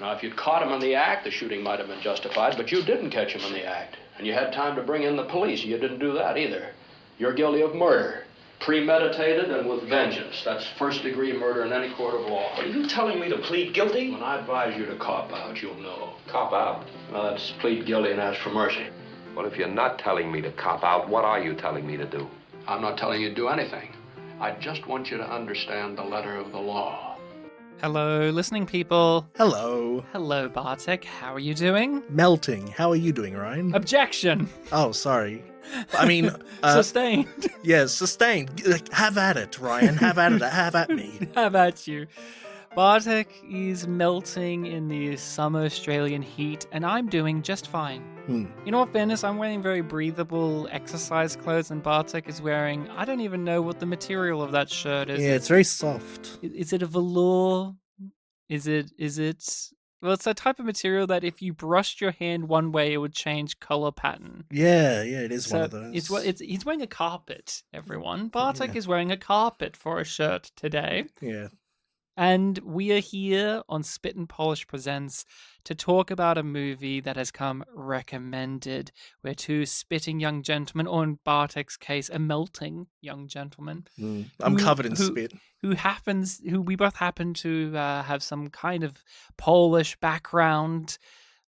Now, if you'd caught him in the act, the shooting might have been justified, but you didn't catch him in the act. And you had time to bring in the police. You didn't do that either. You're guilty of murder. Premeditated and with vengeance. That's first-degree murder in any court of law. Are you telling me to plead guilty? When I advise you to cop out, you'll know. Cop out? Well, that's plead guilty and ask for mercy. Well, if you're not telling me to cop out, what are you telling me to do? I'm not telling you to do anything. I just want you to understand the letter of the law. Hello, listening people. Hello. Hello, Bartek. How are you doing? Melting. How are you doing, Ryan? Objection. Oh, sorry. I mean... Sustained. Yes, sustained. Have at it, Ryan. Have at it. Have at me. Have at you. Bartek is melting in the summer Australian heat, and I'm doing just fine. In all fairness, I'm wearing very breathable exercise clothes, and Bartek is wearing... I don't even know what the material of that shirt is. Yeah, it's very soft. Is it a velour? Is it... Well, it's that type of material that if you brushed your hand one way, it would change color pattern. Yeah, it is one of those. He's wearing a carpet, everyone. Bartek is wearing a carpet for a shirt today. Yeah. And we are here on Spit and Polish Presents to talk about a movie that has come recommended. We're two spitting young gentlemen, or in Bartek's case, a melting young gentleman. I'm covered in spit. Who we both happen to have some kind of Polish background.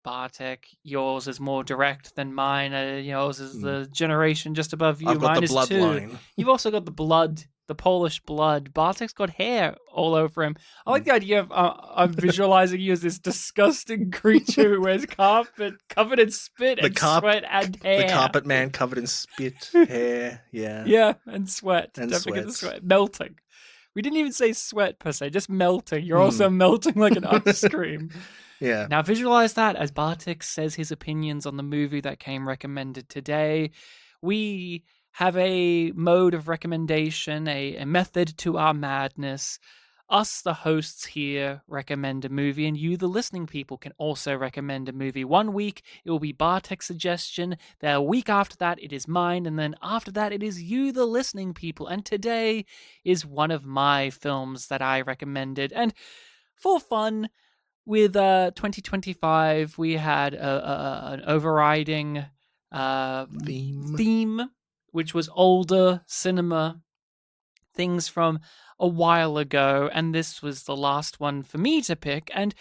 Bartek, yours is more direct than mine. Yours is the generation just above you. I've got mine the is bloodline. 2. You've also got the blood. The Polish blood. Bartek's got hair all over him. I like the idea of I'm visualizing you as this disgusting creature who wears carpet covered in spit and sweat and hair. The carpet man covered in spit, hair, yeah. Yeah, and sweat. And Don't forget the sweat. Melting. We didn't even say sweat per se, just melting. You're also melting like an ice cream. Yeah. Now visualize that as Bartek says his opinions on the movie that came recommended today. We have a mode of recommendation, a method to our madness. Us, the hosts here, recommend a movie, and you, the listening people, can also recommend a movie. 1 week, it will be Bartek's suggestion. The week after that, it is mine, and then after that, it is you, the listening people. And today is one of my films that I recommended. And for fun, with 2025, we had an overriding theme, which was older cinema, things from a while ago, and this was the last one for me to pick. And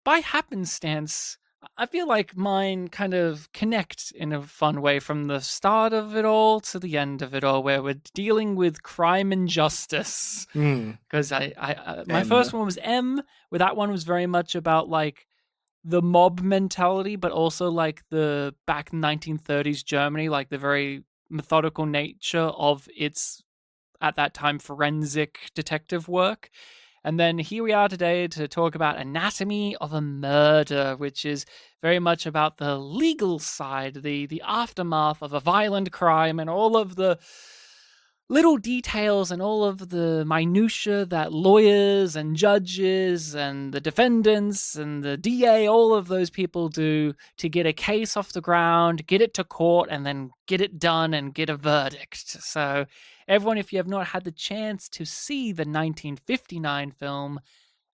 by happenstance, I feel like mine kind of connect in a fun way from the start of it all to the end of it all, where we're dealing with crime and justice. Because my first one was M, where that one was very much about like the mob mentality, but also like the back 1930s Germany, like the very methodical nature of its, at that time, forensic detective work. And then here we are today to talk about Anatomy of a Murder, which is very much about the legal side, the aftermath of a violent crime and all of the little details and all of the minutiae that lawyers and judges and the defendants and the DA, all of those people do to get a case off the ground, get it to court, and then get it done and get a verdict. So everyone, if you have not had the chance to see the 1959 film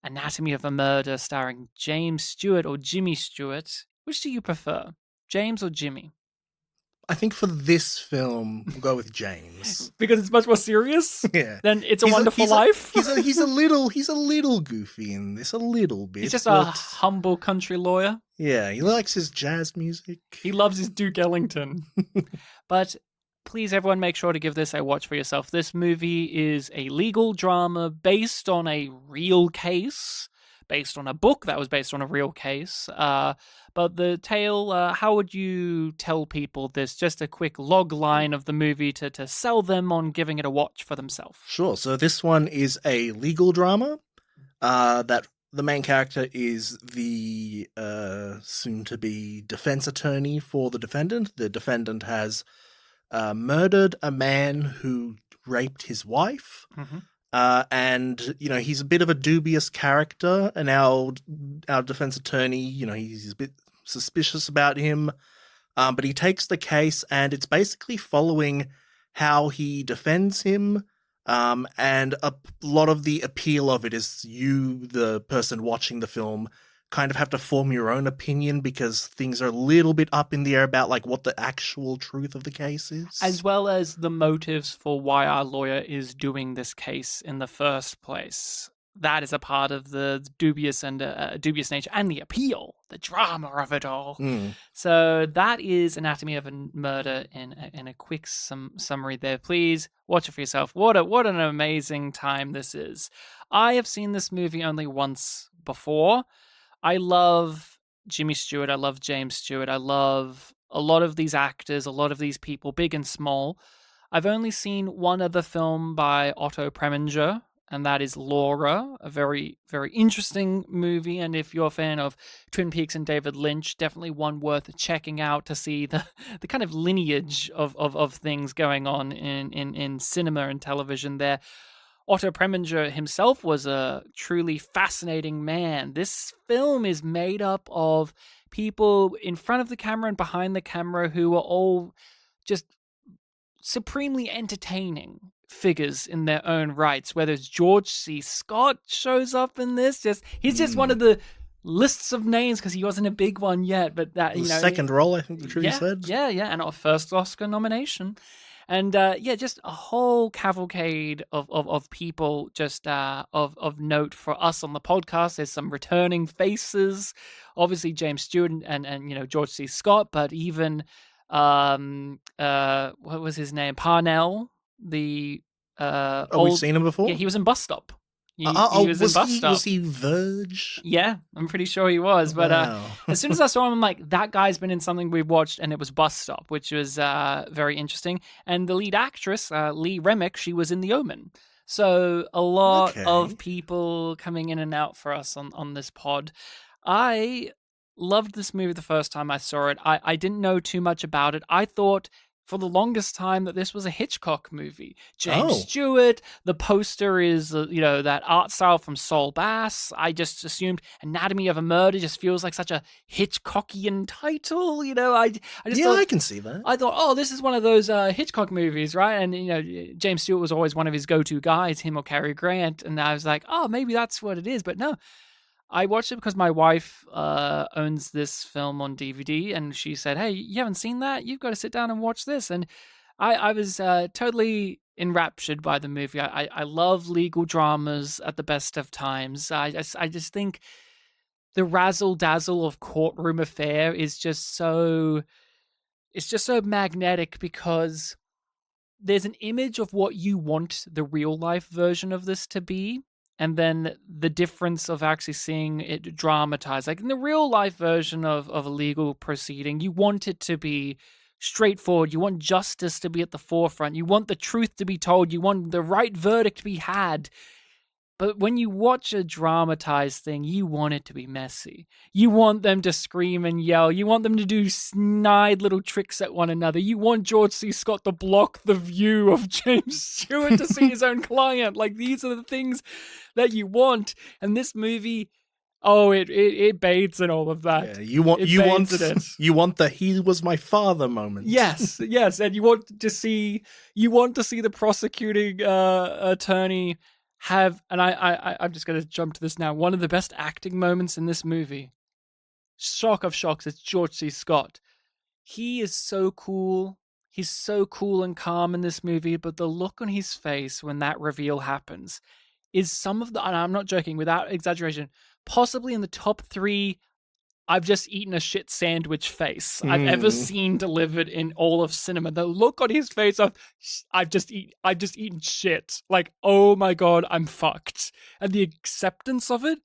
Anatomy of a Murder starring James Stewart or Jimmy Stewart, which do you prefer, James or Jimmy? I think for this film, we'll go with James. Because it's much more serious? Yeah. Then It's a Wonderful Life? He's a little goofy in this, a little bit. He's just a humble country lawyer. Yeah, he likes his jazz music. He loves his Duke Ellington. But please, everyone, make sure to give this a watch for yourself. This movie is a legal drama based on a real case, based on a book that was based on a real case. But the tale, how would you tell people this? Just a quick log line of the movie to sell them on giving it a watch for themselves. Sure. So this one is a legal drama that the main character is the soon-to-be defense attorney for the defendant. The defendant has murdered a man who raped his wife. And, you know, he's a bit of a dubious character, and our defense attorney, you know, he's a bit suspicious about him, but he takes the case, and it's basically following how he defends him, and a lot of the appeal of it is you, the person watching the film, kind of have to form your own opinion because things are a little bit up in the air about like what the actual truth of the case is. As well as the motives for why our lawyer is doing this case in the first place. That is a part of the dubious nature and the appeal, the drama of it all. So that is Anatomy of a Murder in a quick summary there. Please watch it for yourself. What an amazing time this is. I have seen this movie only once before. I love Jimmy Stewart. I love James Stewart. I love a lot of these actors, a lot of these people, big and small. I've only seen one other film by Otto Preminger, and that is Laura, a very, very interesting movie. And if you're a fan of Twin Peaks and David Lynch, definitely one worth checking out to see the kind of lineage of things going on in cinema and television there. Otto Preminger himself was a truly fascinating man. This film is made up of people in front of the camera and behind the camera who are all just supremely entertaining figures in their own rights. Whether it's George C. Scott shows up in this, he's just one of the lists of names because he wasn't a big one yet, but that second role, I think the truth said. Yeah, and our first Oscar nomination. And just a whole cavalcade of people just of note for us on the podcast. There's some returning faces, obviously James Stewart and George C. Scott, but even what was his name? Parnell, the we've seen him before? Yeah, he was in Bus Stop. He was in Bus Stop. Was he Verge? Yeah, I'm pretty sure he was. But Wow. as soon as I saw him, I'm like, that guy's been in something we've watched, and it was Bus Stop, which was very interesting. And the lead actress, Lee Remick, she was in The Omen. So a lot of people coming in and out for us on this pod. I loved this movie the first time I saw it. I didn't know too much about it. I thought for the longest time that this was a Hitchcock movie. James Stewart, the poster is, that art style from Saul Bass. I just assumed Anatomy of a Murder just feels like such a Hitchcockian title. I just thought, I can see that. I thought, this is one of those Hitchcock movies, right? And, James Stewart was always one of his go-to guys, him or Cary Grant. And I was like, maybe that's what it is. But no. I watched it because my wife owns this film on DVD, and she said, "Hey, you haven't seen that? You've got to sit down and watch this." And I was totally enraptured by the movie. I love legal dramas at the best of times. I just think the razzle dazzle of courtroom affair is just so magnetic because there's an image of what you want the real life version of this to be. And then the difference of actually seeing it dramatized. Like in the real life version of a legal proceeding, you want it to be straightforward. You want justice to be at the forefront. You want the truth to be told. You want the right verdict to be had. But when you watch a dramatized thing, you want it to be messy. You want them to scream and yell. You want them to do snide little tricks at one another. You want George C. Scott to block the view of James Stewart to see his own client. Like, these are the things that you want. And this movie, it bathes in all of that. Yeah, you want the "he was my father" moment. Yes, and you want to see the prosecuting attorney have, and I'm just going to jump to this now, one of the best acting moments in this movie. Shock of shocks, it's George C. Scott. He is so cool. He's so cool and calm in this movie, but the look on his face when that reveal happens is some of the, and I'm not joking, without exaggeration, possibly in the top 3 I've just eaten a shit sandwich face I've ever seen delivered in all of cinema. The look on his face of, I've just eaten shit. Like, oh my God, I'm fucked. And the acceptance of it.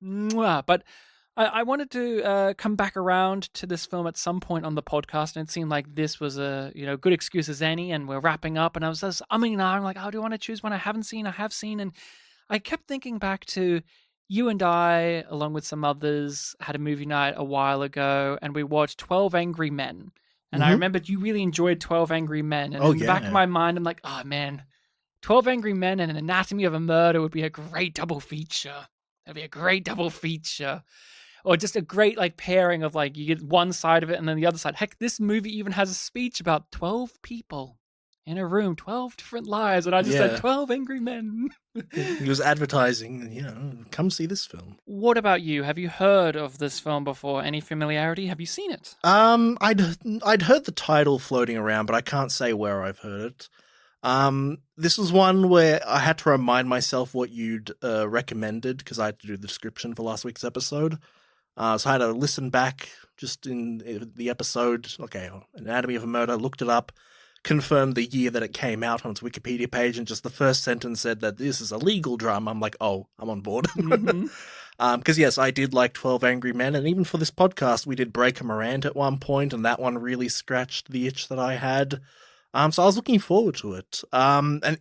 Mwah. But I wanted to come back around to this film at some point on the podcast, and it seemed like this was a good excuse as any, and we're wrapping up, and I was just, I'm like, do I want to choose one I haven't seen? I have seen, and I kept thinking back to you and I, along with some others, had a movie night a while ago, and we watched 12 Angry Men. And I remembered you really enjoyed 12 Angry Men. And in the back of my mind, I'm like, oh man, 12 Angry Men and an Anatomy of a Murder would be a great double feature. That'd be a great double feature. Or just a great pairing of you get one side of it and then the other side. Heck, this movie even has a speech about 12 people. in a room, 12 different lives, and I just said 12 angry men. He was advertising, come see this film. What about you? Have you heard of this film before? Any familiarity? Have you seen it? I'd heard the title floating around, but I can't say where I've heard it. This was one where I had to remind myself what you'd recommended because I had to do the description for last week's episode. So I had to listen back just in the episode. Okay, Anatomy of a Murder, looked it up, confirmed the year that it came out on its Wikipedia page, and just the first sentence said that this is a legal drama. I'm like, oh, I'm on board. Because yes, I did like 12 Angry Men, and even for this podcast, we did Breaker Morant at one point, and that one really scratched the itch that I had. So I was looking forward to it. And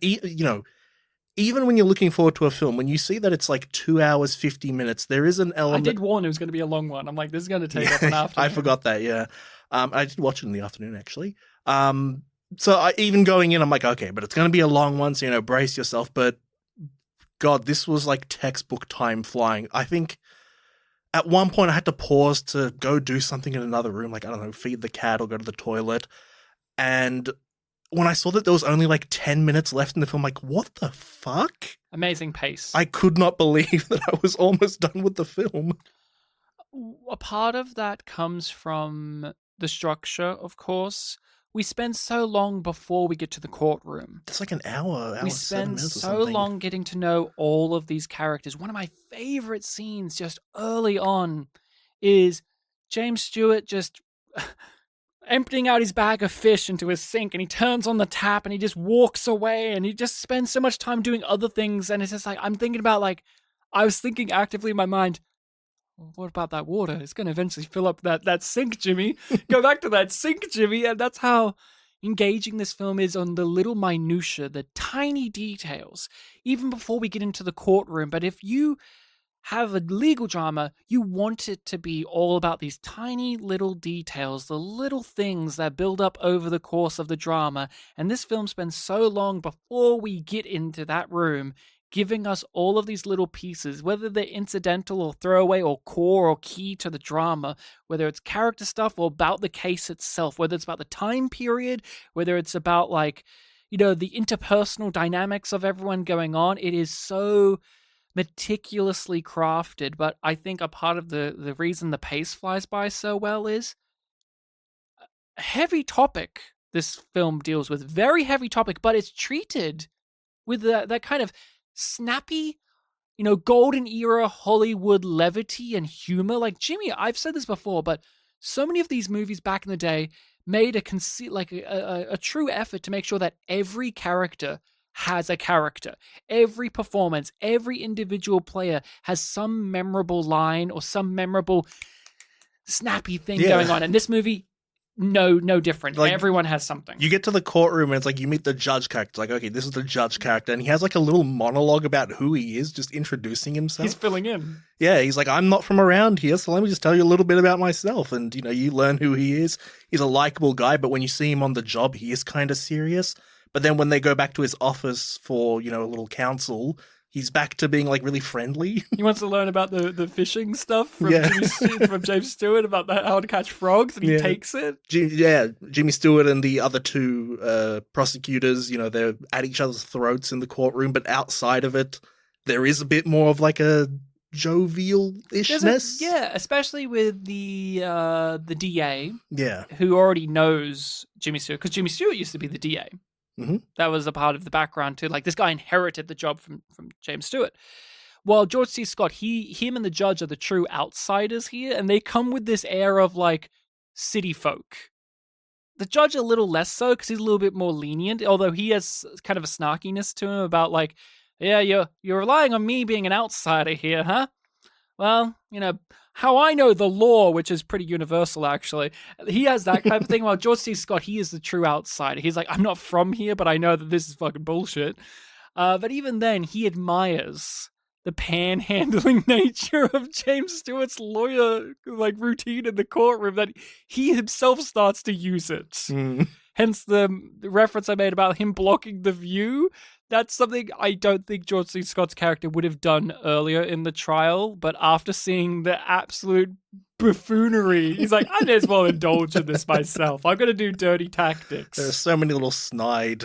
even when you're looking forward to a film, when you see that it's like 2 hours, 50 minutes, there is an element. I did warn it was going to be a long one. I'm like, this is going to take up an afternoon. I forgot that, yeah. I did watch it in the afternoon, actually. So even going in, I'm like, okay, but it's going to be a long one, so, brace yourself. But God, this was like textbook time flying. I think at one point I had to pause to go do something in another room, like, I don't know, feed the cat or go to the toilet. And when I saw that there was only like 10 minutes left in the film, I'm like, what the fuck? Amazing pace. I could not believe that I was almost done with the film. A part of that comes from the structure, of course. We spend so long before we get to the courtroom. It's like an hour, we 7 spend minutes or so something. long getting to know all of these characters. One of my favorite scenes just early on is James Stewart just emptying out his bag of fish into his sink, and he turns on the tap and he just walks away, and he just spends so much time doing other things. And it's just like, I'm thinking about, like, I was thinking actively in my mind, what about that water? It's going to eventually fill up that sink, Jimmy. Go back to that sink, Jimmy. And that's how engaging this film is on the little minutiae, the tiny details, even before we get into the courtroom. But if you have a legal drama, you want it to be all about these tiny little details, the little things that build up over the course of the drama. And this film spends so long before we get into that room giving us all of these little pieces, whether they're incidental or throwaway or core or key to the drama, whether it's character stuff or about the case itself, whether it's about the time period, whether it's about, like, the interpersonal dynamics of everyone going on. It is so meticulously crafted. But I think a part of the reason the pace flies by so well is a heavy topic this film deals with. Very heavy topic, but it's treated with that kind of snappy, golden era Hollywood levity and humor. Like, Jimmy, I've said this before, but so many of these movies back in the day made a true effort to make sure that every character has a character. Every performance, every individual player has some memorable line or some memorable snappy thing going on. And this movie, no different. Like, everyone has something. You get to the courtroom and it's like you meet the judge character. It's like, okay, this is the judge character, and he has like a little monologue about who he is, just introducing himself. He's filling in. Yeah, he's like, I'm not from around here, so let me just tell you a little bit about myself. And you learn who he is. He's a likable guy, but when you see him on the job, he is kind of serious. But then when they go back to his office for, a little counsel, he's back to being, like, really friendly. He wants to learn about the fishing stuff from James Stewart, about how to catch frogs, and he takes it. Jimmy Stewart and the other two prosecutors, they're at each other's throats in the courtroom, but outside of it, there is a bit more of, like, a jovial-ishness. Especially with the DA. Yeah. Who already knows Jimmy Stewart, because Jimmy Stewart used to be the DA. Mm-hmm. That was a part of the background too. Like, this guy inherited the job from James Stewart. Well, George C. Scott, him and the judge are the true outsiders here, and they come with this air of, like, city folk. The judge a little less so, because he's a little bit more lenient, although he has kind of a snarkiness to him about, like, yeah, you're relying on me being an outsider here, huh? Well, how I know the law, which is pretty universal, actually. He has that kind of thing. While George C. Scott, he is the true outsider. He's like, I'm not from here, but I know that this is fucking bullshit. But even then, he admires the panhandling nature of James Stewart's lawyer, like, routine in the courtroom, that he himself starts to use it. Hence the reference I made about him blocking the view. That's something I don't think George C. Scott's character would have done earlier in the trial, but after seeing the absolute buffoonery, he's like, I may as well indulge in this myself. I'm going to do dirty tactics. There are so many little snide,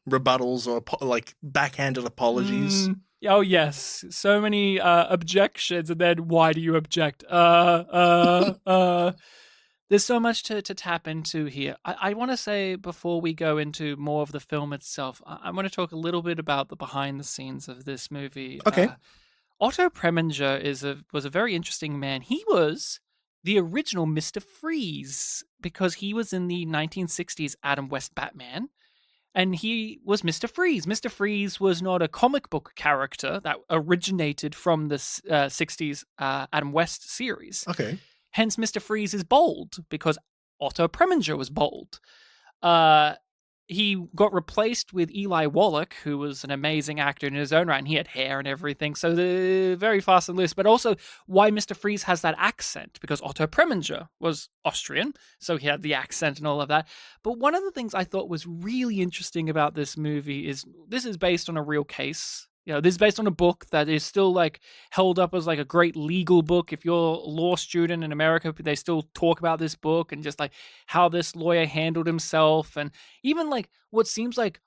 rebuttals or like backhanded apologies. Oh, yes. So many objections, and then why do you object? There's so much to tap into here. I want to say, before we go into more of the film itself, I want to talk a little bit about the behind the scenes of this movie. Okay. Otto Preminger was a very interesting man. He was the original Mr. Freeze, because he was in the 1960s Adam West Batman, and he was Mr. Freeze. Mr. Freeze was not a comic book character that originated from the 60s Adam West series. Okay. Hence, Mr. Freeze is bold, because Otto Preminger was bold. He got replaced with Eli Wallach, who was an amazing actor in his own right, and he had hair and everything, so they're very fast and loose. But also, why Mr. Freeze has that accent, because Otto Preminger was Austrian, so he had the accent and all of that. But one of the things I thought was really interesting about this movie is this is based on a real case. This is based on a book that is still like held up as like a great legal book. If you're a law student in America, they still talk about this book and just like how this lawyer handled himself, and even like what seems like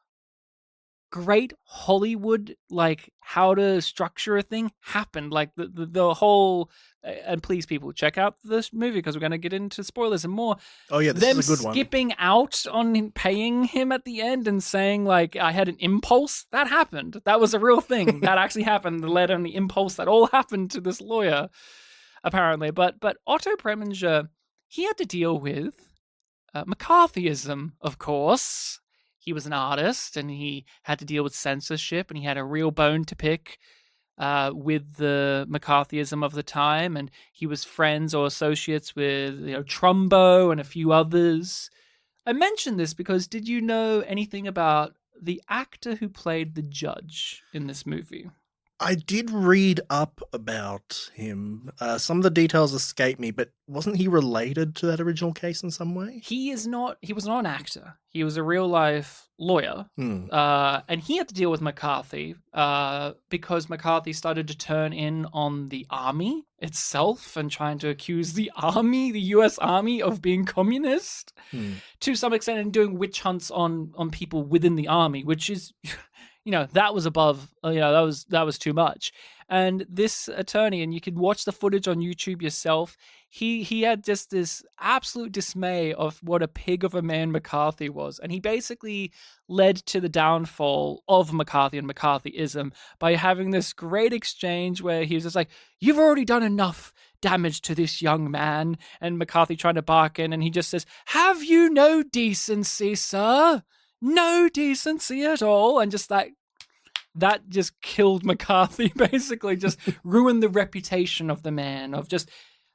great Hollywood, like how to structure a thing happened. Like the whole, and please people, check out this movie because we're going to get into spoilers and more. Oh yeah, this is a good one. Skipping out on paying him at the end and saying like, I had an impulse, that happened. That was a real thing. That actually happened. The letter and the impulse, that all happened to this lawyer, apparently. But Otto Preminger, he had to deal with McCarthyism, of course. He was an artist, and he had to deal with censorship, and he had a real bone to pick with the McCarthyism of the time, and he was friends or associates with Trumbo and a few others. I mention this because, did you know anything about the actor who played the judge in this movie? I did read up about him. Some of the details escape me, but wasn't he related to that original case in some way? He was not an actor. He was a real life lawyer. And he had to deal with McCarthy because McCarthy started to turn in on the army itself and trying to accuse the US Army, of being communist to some extent, and doing witch hunts on people within the army, which is... that was above, that was too much. And this attorney, and you can watch the footage on YouTube yourself, he had just this absolute dismay of what a pig of a man McCarthy was. And he basically led to the downfall of McCarthy and McCarthyism by having this great exchange where he was just like, you've already done enough damage to this young man. And McCarthy trying to bargain, and he just says, have you no decency, sir? No decency at all. And just like that just killed McCarthy, basically just ruined the reputation of the man, of just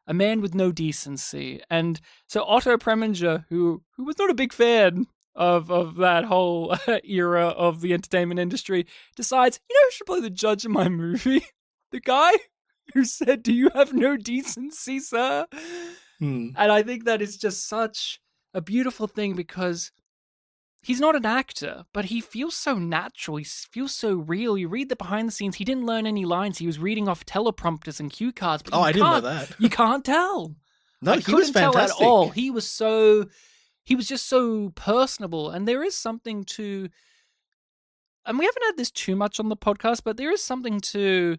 a man with no decency. And so Otto Preminger, who was not a big fan of that whole era of the entertainment industry, decides, who should play the judge in my movie? The guy who said, do you have no decency, sir? And I think that is just such a beautiful thing, because he's not an actor, but he feels so natural. He feels so real. You read the behind the scenes. He didn't learn any lines. He was reading off teleprompters and cue cards. But I didn't know that. You can't tell. No, he was fantastic. Tell at all. He was just so personable. And there is something to, and we haven't had this too much on the podcast, but there is something to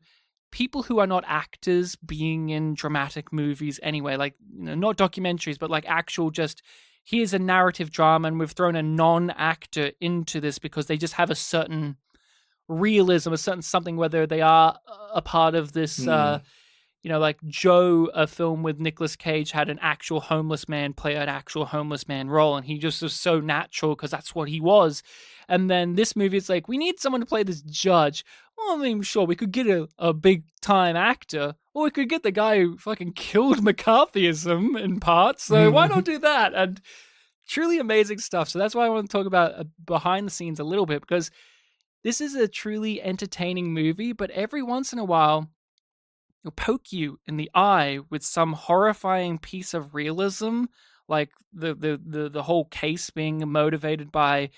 people who are not actors being in dramatic movies anyway, like, not documentaries, but like actual just, here's a narrative drama, and we've thrown a non-actor into this because they just have a certain realism, a certain something, whether they are a part of this, like Joe, a film with Nicolas Cage, had an actual homeless man play an actual homeless man role, and he just was so natural because that's what he was. And then this movie, it's like, we need someone to play this judge. Well, I mean, sure, we could get a big-time actor, or we could get the guy who fucking killed McCarthyism in part, so why not do that? And truly amazing stuff. So that's why I want to talk about behind the scenes a little bit, because this is a truly entertaining movie, but every once in a while, it'll poke you in the eye with some horrifying piece of realism, like the whole case being motivated by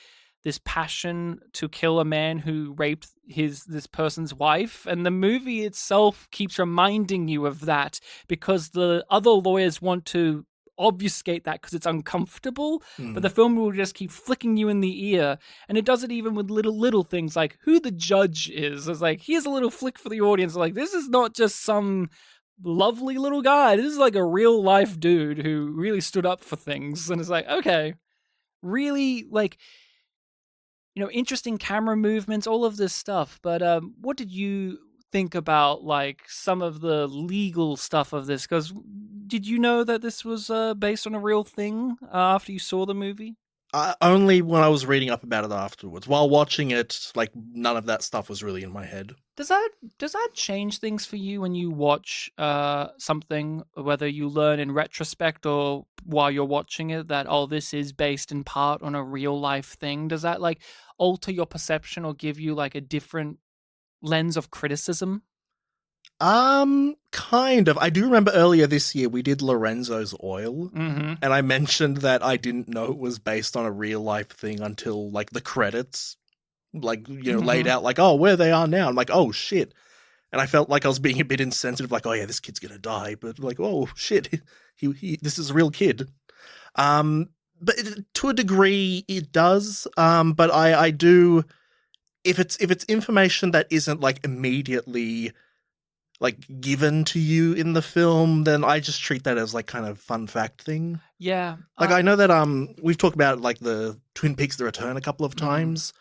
this passion to kill a man who raped this person's wife, and the movie itself keeps reminding you of that because the other lawyers want to obfuscate that because it's uncomfortable, but the film will just keep flicking you in the ear, and it does it even with little things like who the judge is. It's like, here's a little flick for the audience, like, this is not just some lovely little guy, this is like a real life dude who really stood up for things. And it's like, okay, really, like, interesting camera movements, all of this stuff. But what did you think about like some of the legal stuff of this? Because did you know that this was based on a real thing after you saw the movie? Only when I was reading up about it afterwards. While watching it, like, none of that stuff was really in my head. Does that change things for you when you watch something, whether you learn in retrospect or while you're watching it that, oh, this is based in part on a real life thing? Does that like alter your perception or give you like a different lens of criticism? Kind of. I do remember earlier this year we did Lorenzo's Oil, Mm-hmm. and I mentioned that I didn't know it was based on a real life thing until like the credits, like, laid out like, oh, where they are now. I'm like, oh shit. And I felt like I was being a bit insensitive, like, oh yeah, this kid's gonna die, but like, oh shit, he this is a real kid. But to a degree it does. But I do, if it's information that isn't like immediately like given to you in the film, then I just treat that as like kind of fun fact thing. Yeah. Like, I know that we've talked about like the Twin Peaks: The Return a couple of times.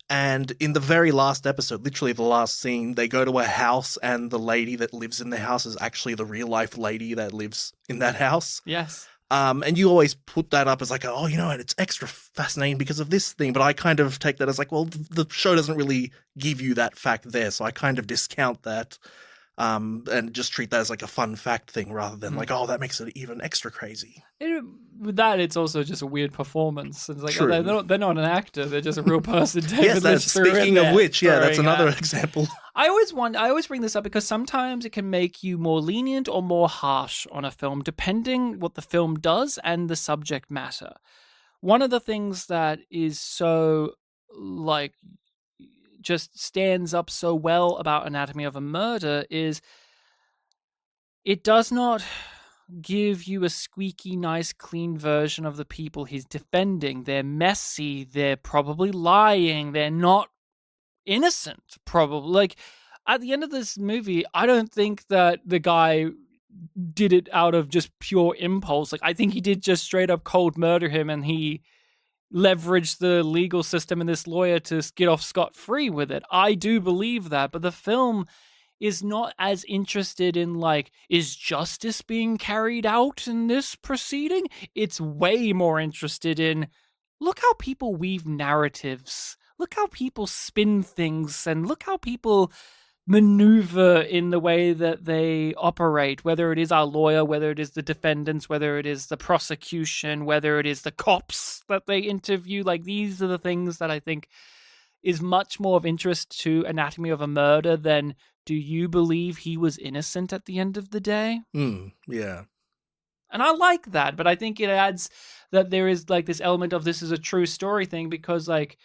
And in the very last episode, literally the last scene, they go to a house and the lady that lives in the house is actually the real life lady that lives in that house. Yes. And you always put that up as like, oh, and it's extra fascinating because of this thing. But I kind of take that as like, well, the show doesn't really give you that fact there. So I kind of discount that. And just treat that as like a fun fact thing rather than like, oh, that makes it even extra crazy. With that, it's also just a weird performance. It's like, True. oh, they're not an actor; they're just a real person. Yes, that's speaking of which, yeah, that's another example. I always bring this up because sometimes it can make you more lenient or more harsh on a film, depending what the film does and the subject matter. One of the things that is so like just stands up so well about Anatomy of a Murder is it does not give you a squeaky, nice, clean version of the people he's defending. They're messy. They're probably lying. They're not innocent, probably. Like, at the end of this movie, I don't think that the guy did it out of just pure impulse. Like, I think he did just straight up cold murder him, and he leverage the legal system and this lawyer to get off scot-free with it. I do believe that, but the film is not as interested in like, is justice being carried out in this proceeding? It's way more interested in, look how people weave narratives, look how people spin things, and look how people maneuver in the way that they operate, whether it is our lawyer, whether it is the defendants, whether it is the prosecution, whether it is the cops that they interview. Like, these are the things that I think is much more of interest to Anatomy of a Murder than, do you believe he was innocent at the end of the day? Yeah. And I like that, but I think it adds that there is like this element of this is a true story thing, because like,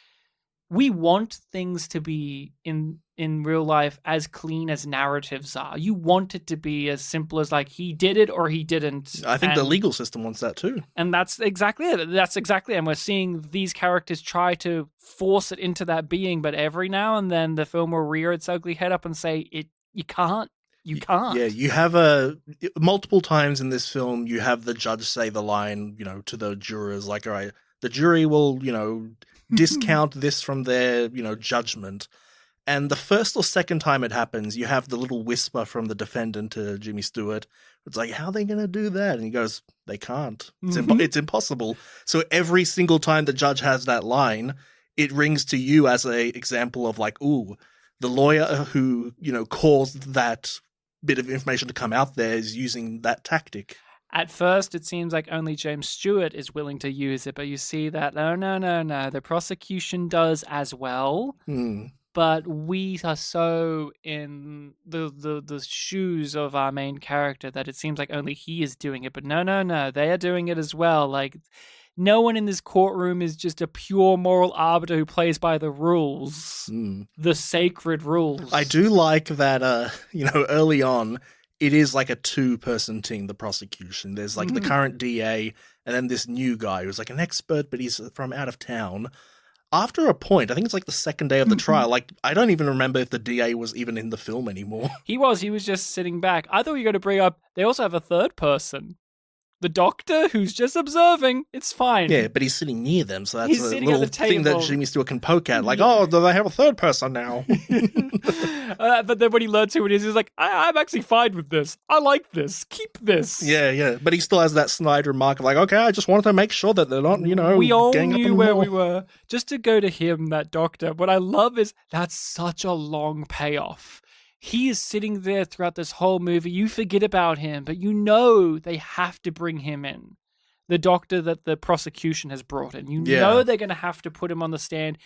we want things to be in real life as clean as narratives are. You want it to be as simple as like, he did it or he didn't. I think the legal system wants that too. And that's exactly it. And we're seeing these characters try to force it into that being, but every now and then the film will rear its ugly head up and say, you can't. You can't. Yeah, you have multiple times in this film, you have the judge say the line, to the jurors, like, all right, the jury will, discount this from their, judgment. And the first or second time it happens, you have the little whisper from the defendant to Jimmy Stewart. It's like, how are they going to do that? And he goes, they can't. It's impossible. So every single time the judge has that line, it rings to you as a example of like, ooh, the lawyer who, caused that bit of information to come out there is using that tactic. At first, it seems like only James Stewart is willing to use it, but you see that, no, the prosecution does as well. But we are so in the shoes of our main character that it seems like only he is doing it. But no, they are doing it as well. Like, no one in this courtroom is just a pure moral arbiter who plays by the rules, the sacred rules. I do like that, early on, it is like a two-person team, the prosecution. There's like the current DA and then this new guy who's like an expert, but he's from out of town. After a point, I think it's like the second day of the trial, like, I don't even remember if the DA was even in the film anymore. He was just sitting back. I thought you were going to bring up, they also have a third person. The doctor who's just observing. It's fine. Yeah, but he's sitting near them, so that's a little thing that Jimmy Stewart can poke at. Like, oh, do they have a third person now? But then when he learns who it is, he's like, I'm actually fine with this. I like this. Keep this. Yeah. But he still has that snide remark of like, okay, I just wanted to make sure that they're not, we all gang up knew on where them we all. were. Just to go to him, that doctor, what I love is that's such a long payoff. He is sitting there throughout this whole movie. You forget about him, but you know they have to bring him in. The doctor that the prosecution has brought in. You know they're going to have to put him on the stand.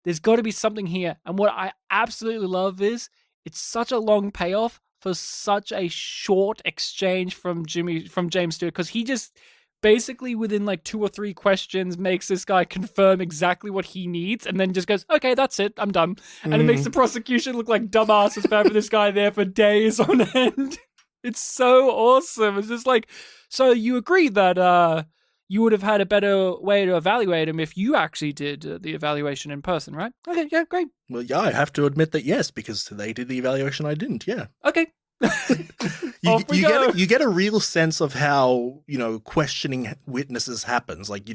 There's got to be something here. And what I absolutely love is it's such a long payoff for such a short exchange from James Stewart, because he just basically within like 2 or 3 questions makes this guy confirm exactly what he needs and then just goes, okay, that's it, I'm done. And it makes the prosecution look like dumbasses for having this guy there for days on end. It's so awesome. It's just like, so you agree that you would have had a better way to evaluate him if you actually did the evaluation in person, right? Okay, yeah, great. Well, yeah, I have to admit that yes, because they did the evaluation, I didn't, yeah. Okay. You get a real sense of how, questioning witnesses happens. Like,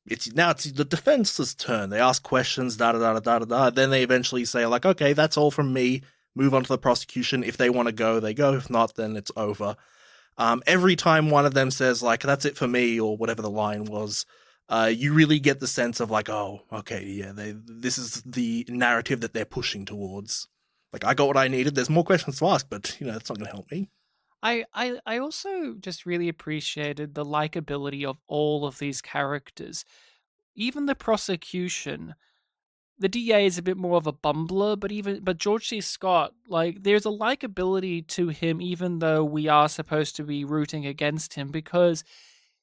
it's the defense's turn. They ask questions, da-da-da-da-da-da. Then they eventually say, like, okay, that's all from me. Move on to the prosecution. If they want to go, they go. If not, then it's over. Every time one of them says, like, that's it for me, or whatever the line was, you really get the sense of, like, oh, okay, yeah, this is the narrative that they're pushing towards. Like, I got what I needed. There's more questions to ask, but, that's not going to help me. I also just really appreciated the likability of all of these characters. Even the prosecution, the DA is a bit more of a bumbler, but George C. Scott, like, there's a likability to him, even though we are supposed to be rooting against him, because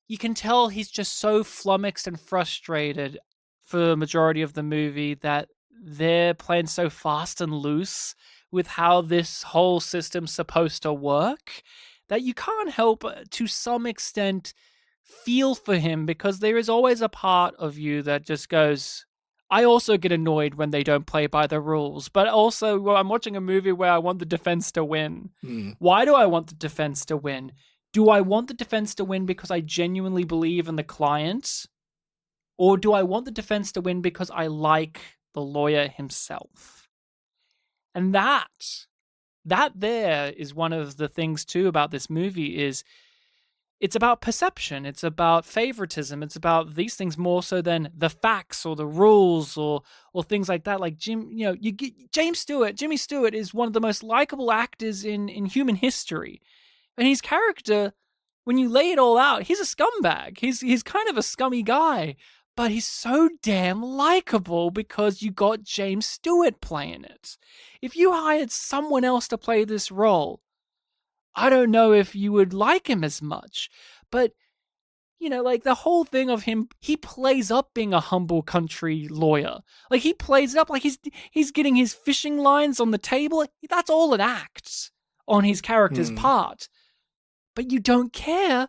you can tell he's just so flummoxed and frustrated for the majority of the movie that they're playing so fast and loose with how this whole system's supposed to work that you can't help to some extent feel for him, because there is always a part of you that just goes, I also get annoyed when they don't play by the rules, but also I'm watching a movie where I want the defense to win. Why do I want the defense to win? Do I want the defense to win because I genuinely believe in the client? Or do I want the defense to win because I like the lawyer himself? And that there is one of the things too about this movie is it's about perception. It's about favoritism. It's about these things more so than the facts or the rules or things like that. Like Jimmy Stewart is one of the most likable actors in human history. And his character, when you lay it all out, he's a scumbag. He's kind of a scummy guy. But he's so damn likable because you got James Stewart playing it. If you hired someone else to play this role, I don't know if you would like him as much. But, like the whole thing of him, he plays up being a humble country lawyer. Like, he plays it up like he's getting his fishing lines on the table. That's all an act on his character's part. But you don't care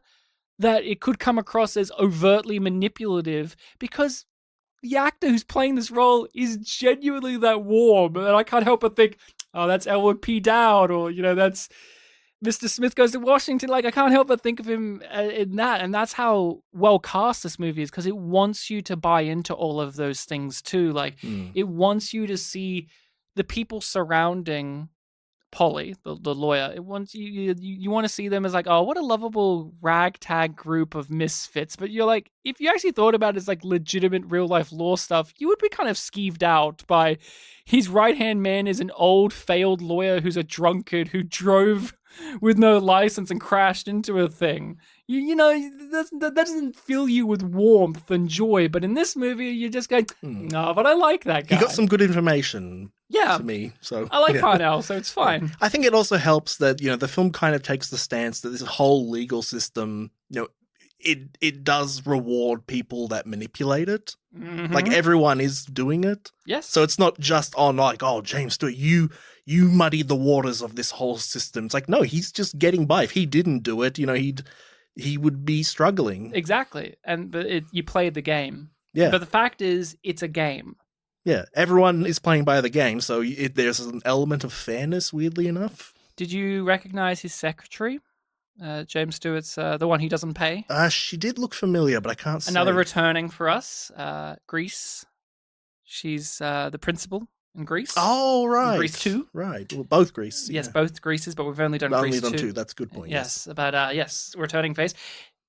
that it could come across as overtly manipulative because the actor who's playing this role is genuinely that warm. And I can't help but think, oh, that's Elwood P. Dowd, or, that's Mr. Smith Goes to Washington. Like, I can't help but think of him in that. And that's how well cast this movie is, because it wants you to buy into all of those things too. Like, it wants you to see the people surrounding Polly, the lawyer. It wants you want to see them as like, oh, what a lovable ragtag group of misfits. But you're like, if you actually thought about it as like legitimate real life law stuff, you would be kind of skeeved out by his right hand man is an old failed lawyer who's a drunkard who drove with no license and crashed into a thing. That doesn't fill you with warmth and joy. But in this movie, you just go, no, but I like that guy. He got some good information. To me, so I like Parnell, so it's fine. I think it also helps that the film kind of takes the stance that this whole legal system, it does reward people that manipulate it. Mhm. Like everyone is doing it. Yes. So it's not just on like, oh, James Stewart, you muddied the waters of this whole system. It's like, no, he's just getting by. If he didn't do it, he would be struggling. Exactly. But you played the game. Yeah. But the fact is, it's a game. Yeah, everyone is playing by the game, so there's an element of fairness, weirdly enough. Did you recognize his secretary? James Stewart's the one he doesn't pay. She did look familiar, but I can't say. Another returning for us, Grease. She's the principal in Grease. Oh, right. Grease 2. Right. Well, both Grease. Yes, yeah. both Greases, but we've only done Only Grease done 2. 2. That's a good point. Yes, but yes, returning face.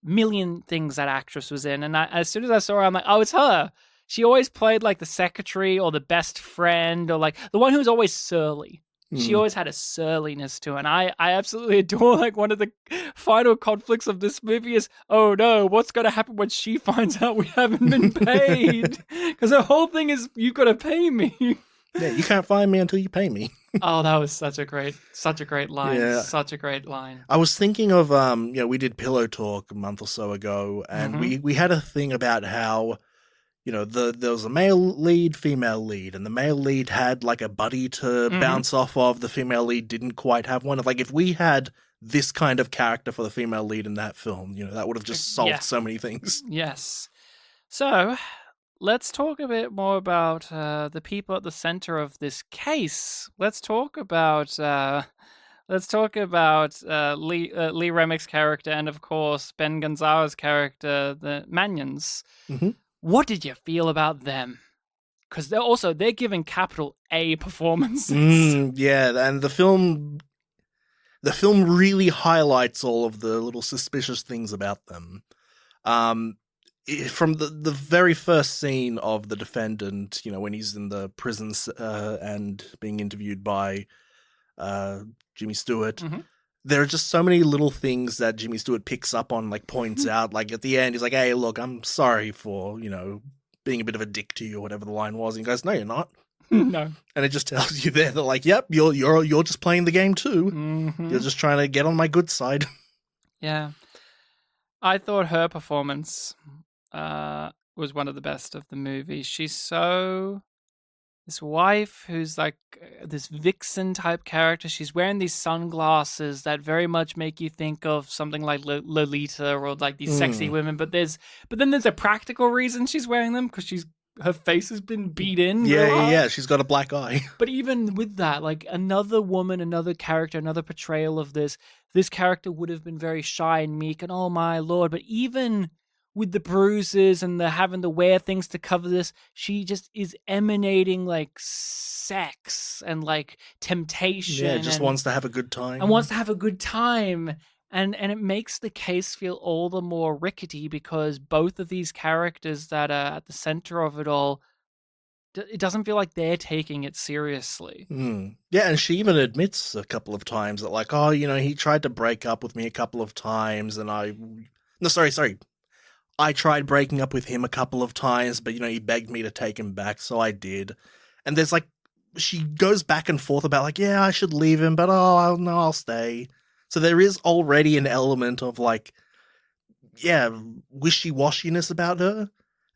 Million things that actress was in, and as soon as I saw her, I'm like, oh, it's her. She always played like the secretary or the best friend or like the one who was always surly. She always had a surliness to her, and I absolutely adore like one of the final conflicts of this movie is, oh no, what's going to happen when she finds out we haven't been paid? Because the whole thing is, you've got to pay me. Yeah, you can't find me until you pay me. Oh, that was such a great line. Yeah. Such a great line. I was thinking of, we did Pillow Talk a month or so ago, and we had a thing about how, there was a male lead, female lead, and the male lead had like a buddy to bounce off of. The female lead didn't quite have one. Like if we had this kind of character for the female lead in that film, that would have just solved so many things. Yes. So let's talk a bit more about the people at the center of this case. Let's talk about Lee Remick's character and, of course, Ben Gonzalez's character, the Manions. Mm-hmm. What did you feel about them? Because they're giving capital A performances. Yeah, and the film really highlights all of the little suspicious things about them. From the very first scene of the defendant, when he's in the prison and being interviewed by Jimmy Stewart, there are just so many little things that Jimmy Stewart picks up on, like points out. Like at the end, he's like, "Hey, look, I'm sorry for being a bit of a dick to you," or whatever the line was. And he goes, "No, you're not." No. And it just tells you there that, like, yep, you're just playing the game too. Mm-hmm. You're just trying to get on my good side. Yeah, I thought her performance was one of the best of the movie. She's this wife who's like this vixen type character. She's wearing these sunglasses that very much make you think of something like Lolita or like these sexy women. But then there's a practical reason she's wearing them because her face has been beat in. Yeah. She's got a black eye. But even with that, like another woman, another character, another portrayal of this character would have been very shy and meek and oh my lord. But even with the bruises and the having to wear things to cover this, she just is emanating like sex and like temptation. Yeah, just wants to have a good time. And wants to have a good time. And it makes the case feel all the more rickety because both of these characters that are at the center of it all, it doesn't feel like they're taking it seriously. Yeah, and she even admits a couple of times that like, oh, he tried to break up with me a couple of times and I tried breaking up with him a couple of times, but, he begged me to take him back, so I did. And there's like, she goes back and forth about like, yeah, I should leave him, but no, I'll stay. So there is already an element of like, yeah, wishy-washiness about her.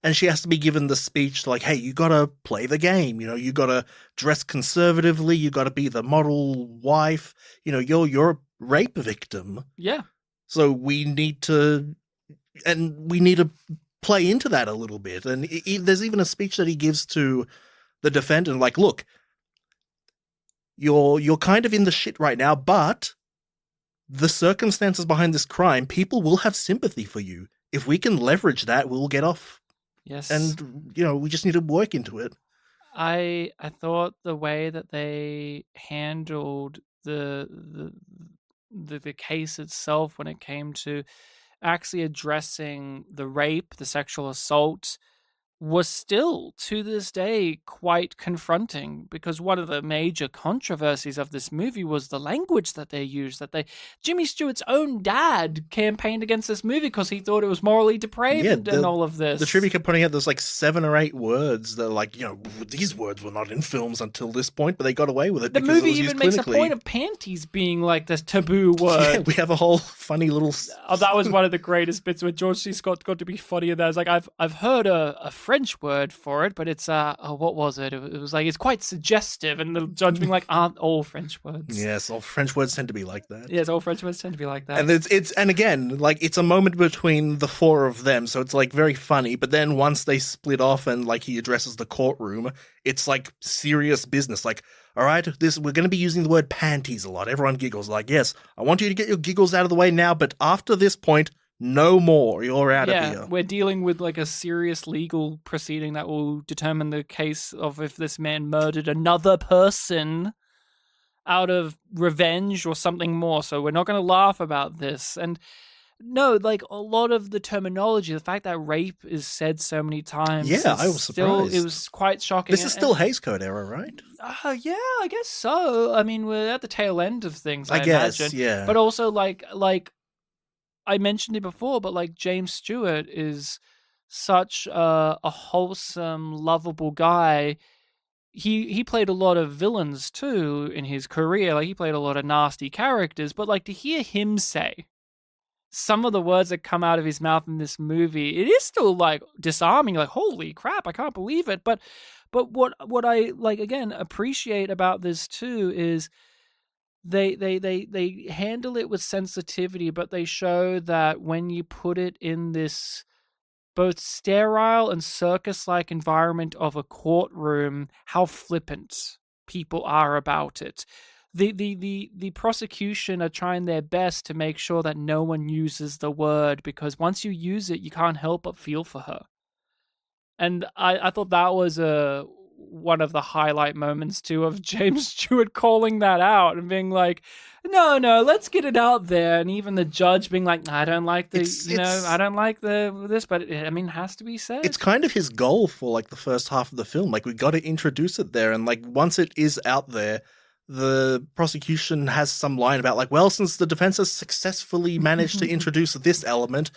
And she has to be given the speech like, hey, you gotta play the game. You gotta dress conservatively. You gotta be the model wife. You're a rape victim. Yeah. So we need to play into that a little bit. And there's even a speech that he gives to the defendant, like, look, you're kind of in the shit right now, but the circumstances behind this crime, people will have sympathy for you. If we can leverage that, we'll get off. Yes. And, we just need to work into it. I thought the way that they handled the case itself when it came to actually addressing the rape, the sexual assault, was still, to this day, quite confronting, because one of the major controversies of this movie was the language that they used. Jimmy Stewart's own dad campaigned against this movie because he thought it was morally depraved and all of this. The trivia kept pointing out there's like 7 or 8 words that are like, these words were not in films until this point, but they got away with it. The because movie it was even used makes clinically. a point of panties being like this taboo word. Yeah, we have a whole funny little. Oh, that was one of the greatest bits where George C. Scott got to be funny in that. It's like, I've heard a French word for it, but it's what was it? It was like, it's quite suggestive, and the judge being like, aren't all French words? Yes, all French words tend to be like that. Yes, all French words tend to be like that. And and again, like, it's a moment between the 4 of them, so it's like very funny. But then once they split off and like he addresses the courtroom, it's like serious business. Like, all right, we're going to be using the word panties a lot. Everyone giggles. Like, yes, I want you to get your giggles out of the way now, but after this point, no more. You're out of here. We're dealing with like a serious legal proceeding that will determine the case of if this man murdered another person out of revenge or something more. So we're not going to laugh about this. And no, like, a lot of the terminology, the fact that rape is said so many times. Yeah, I was surprised. It was quite shocking. This is still Hays Code era, right? Yeah, I guess so. I mean, we're at the tail end of things, I guess, imagine. yeah. But also, like I mentioned it before, but like James Stewart is such a wholesome, lovable guy. He played a lot of villains too in his career. Like, he played a lot of nasty characters, but like, to hear him say some of the words that come out of his mouth in this movie, it is still like disarming. Like, holy crap, I can't believe it. But what I like, again, appreciate about this too is they handle it with sensitivity, but they show that when you put it in this both sterile and circus-like environment of a courtroom, how flippant people are about it. The prosecution are trying their best to make sure that no one uses the word, because once you use it, you can't help but feel for her. And I thought that was one of the highlight moments too, of James Stewart calling that out and being like, no, let's get it out there. And even the judge being like, I don't like I don't like this, but I mean, it has to be said. It's kind of his goal for like the first half of the film. Like, we got to introduce it there, and like once it is out there, the prosecution has some line about like, well, since the defense has successfully managed to introduce this element,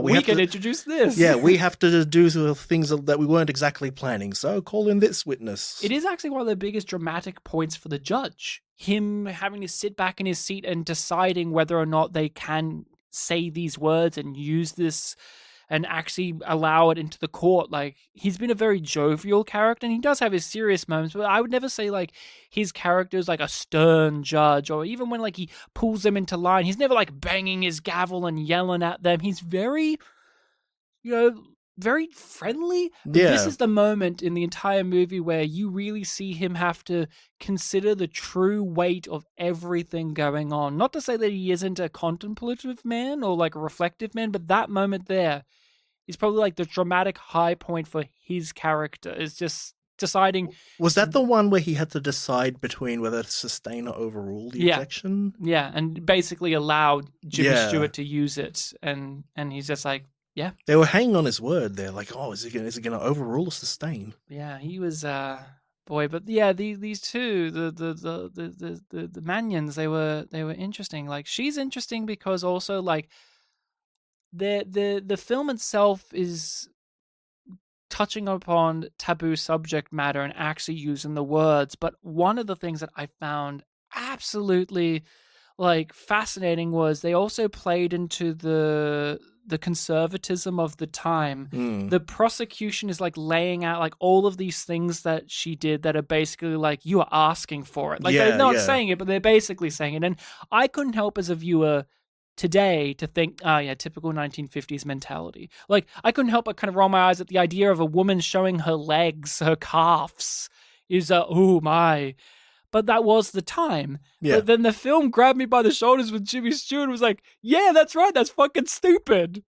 we can introduce this. Yeah, we have to do things that we weren't exactly planning. So call in this witness. It is actually one of the biggest dramatic points for the judge. Him having to sit back in his seat and deciding whether or not they can say these words and use this and actually allow it into the court. Like, he's been a very jovial character, and he does have his serious moments, but I would never say like his character is like a stern judge, or even when like he pulls them into line, he's never like banging his gavel and yelling at them. He's very, very friendly. But this is the moment in the entire movie where you really see him have to consider the true weight of everything going on. Not to say that he isn't a contemplative man or like a reflective man, but that moment there is probably like the dramatic high point for his character, is just deciding. Was that the one where he had to decide between whether to sustain or overrule the ejection? Yeah, and basically allowed Jimmy Stewart to use it, and he's just like, yeah. They were hanging on his word there, like, oh, is it going to overrule or sustain? Yeah, he was boy, but yeah, these two, the Manions, they were interesting. Like, she's interesting because also like the film itself is touching upon taboo subject matter and actually using the words. But one of the things that I found absolutely like fascinating was they also played into the conservatism of the time. The prosecution is like laying out like all of these things that she did that are basically like, you are asking for it. Like, they're not saying it, but they're basically saying it. And I couldn't help as a viewer today to think, typical 1950s mentality. Like, I couldn't help but kind of roll my eyes at the idea of a woman showing her legs, her calves, is oh my. But that was the time. Yeah. But then the film grabbed me by the shoulders with Jimmy Stewart and was like, yeah, that's right, that's fucking stupid.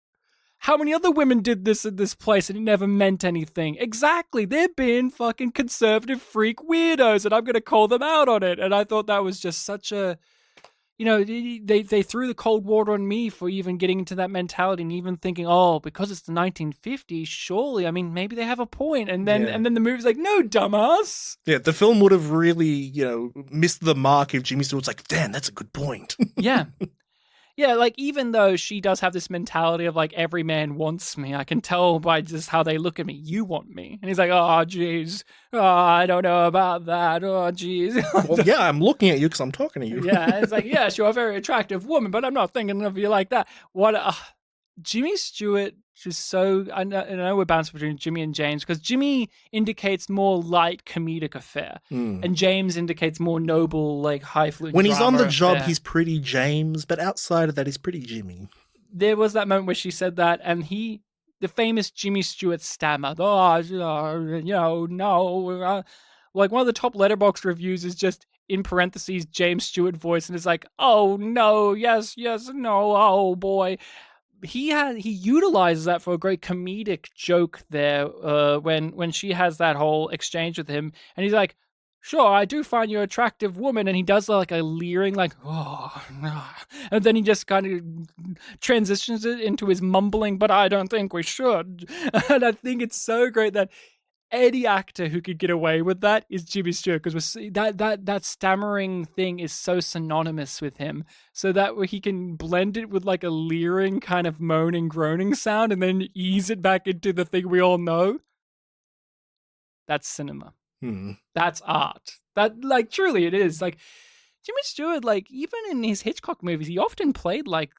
How many other women did this in this place and it never meant anything? Exactly, they're being fucking conservative freak weirdos, and I'm going to call them out on it. And I thought that was just such a they threw the cold water on me for even getting into that mentality and even thinking, oh, because it's the 1950s, surely, I mean, maybe they have a point. And then the movie's like, no, dumbass. Yeah, the film would have really, missed the mark if Jimmy Stewart's like, damn, that's a good point. Yeah. Yeah, like, even though she does have this mentality of, like, every man wants me, I can tell by just how they look at me, you want me. And he's like, oh, geez, oh, I don't know about that, oh, geez. Well, yeah, I'm looking at you because I'm talking to you. Yeah, it's like, yes, you're a very attractive woman, but I'm not thinking of you like that. Jimmy Stewart just I know we're bouncing between Jimmy and James, because Jimmy indicates more light comedic affair, and James indicates more noble, like, highfalutin. When he's on the job, affair. he's pretty James, but outside of that, he's pretty Jimmy. There was that moment where she said that, and the famous Jimmy Stewart stammer, no. Like, one of the top Letterboxd reviews is just, in parentheses, James Stewart voice, and it's like, oh, no, yes, no, oh, boy. He utilizes that for a great comedic joke there when she has that whole exchange with him, and he's like, sure, I do find you an attractive woman, and he does like a leering, like, oh, no. And then he just kind of transitions it into his mumbling, but I don't think we should. And I think it's so great that any actor who could get away with that is Jimmy Stewart, because that stammering thing is so synonymous with him, so that he can blend it with like a leering kind of moaning, groaning sound, and then ease it back into the thing we all know. That's cinema. That's art. That, like, truly it is. Like, Jimmy Stewart, like, even in his Hitchcock movies, he often played like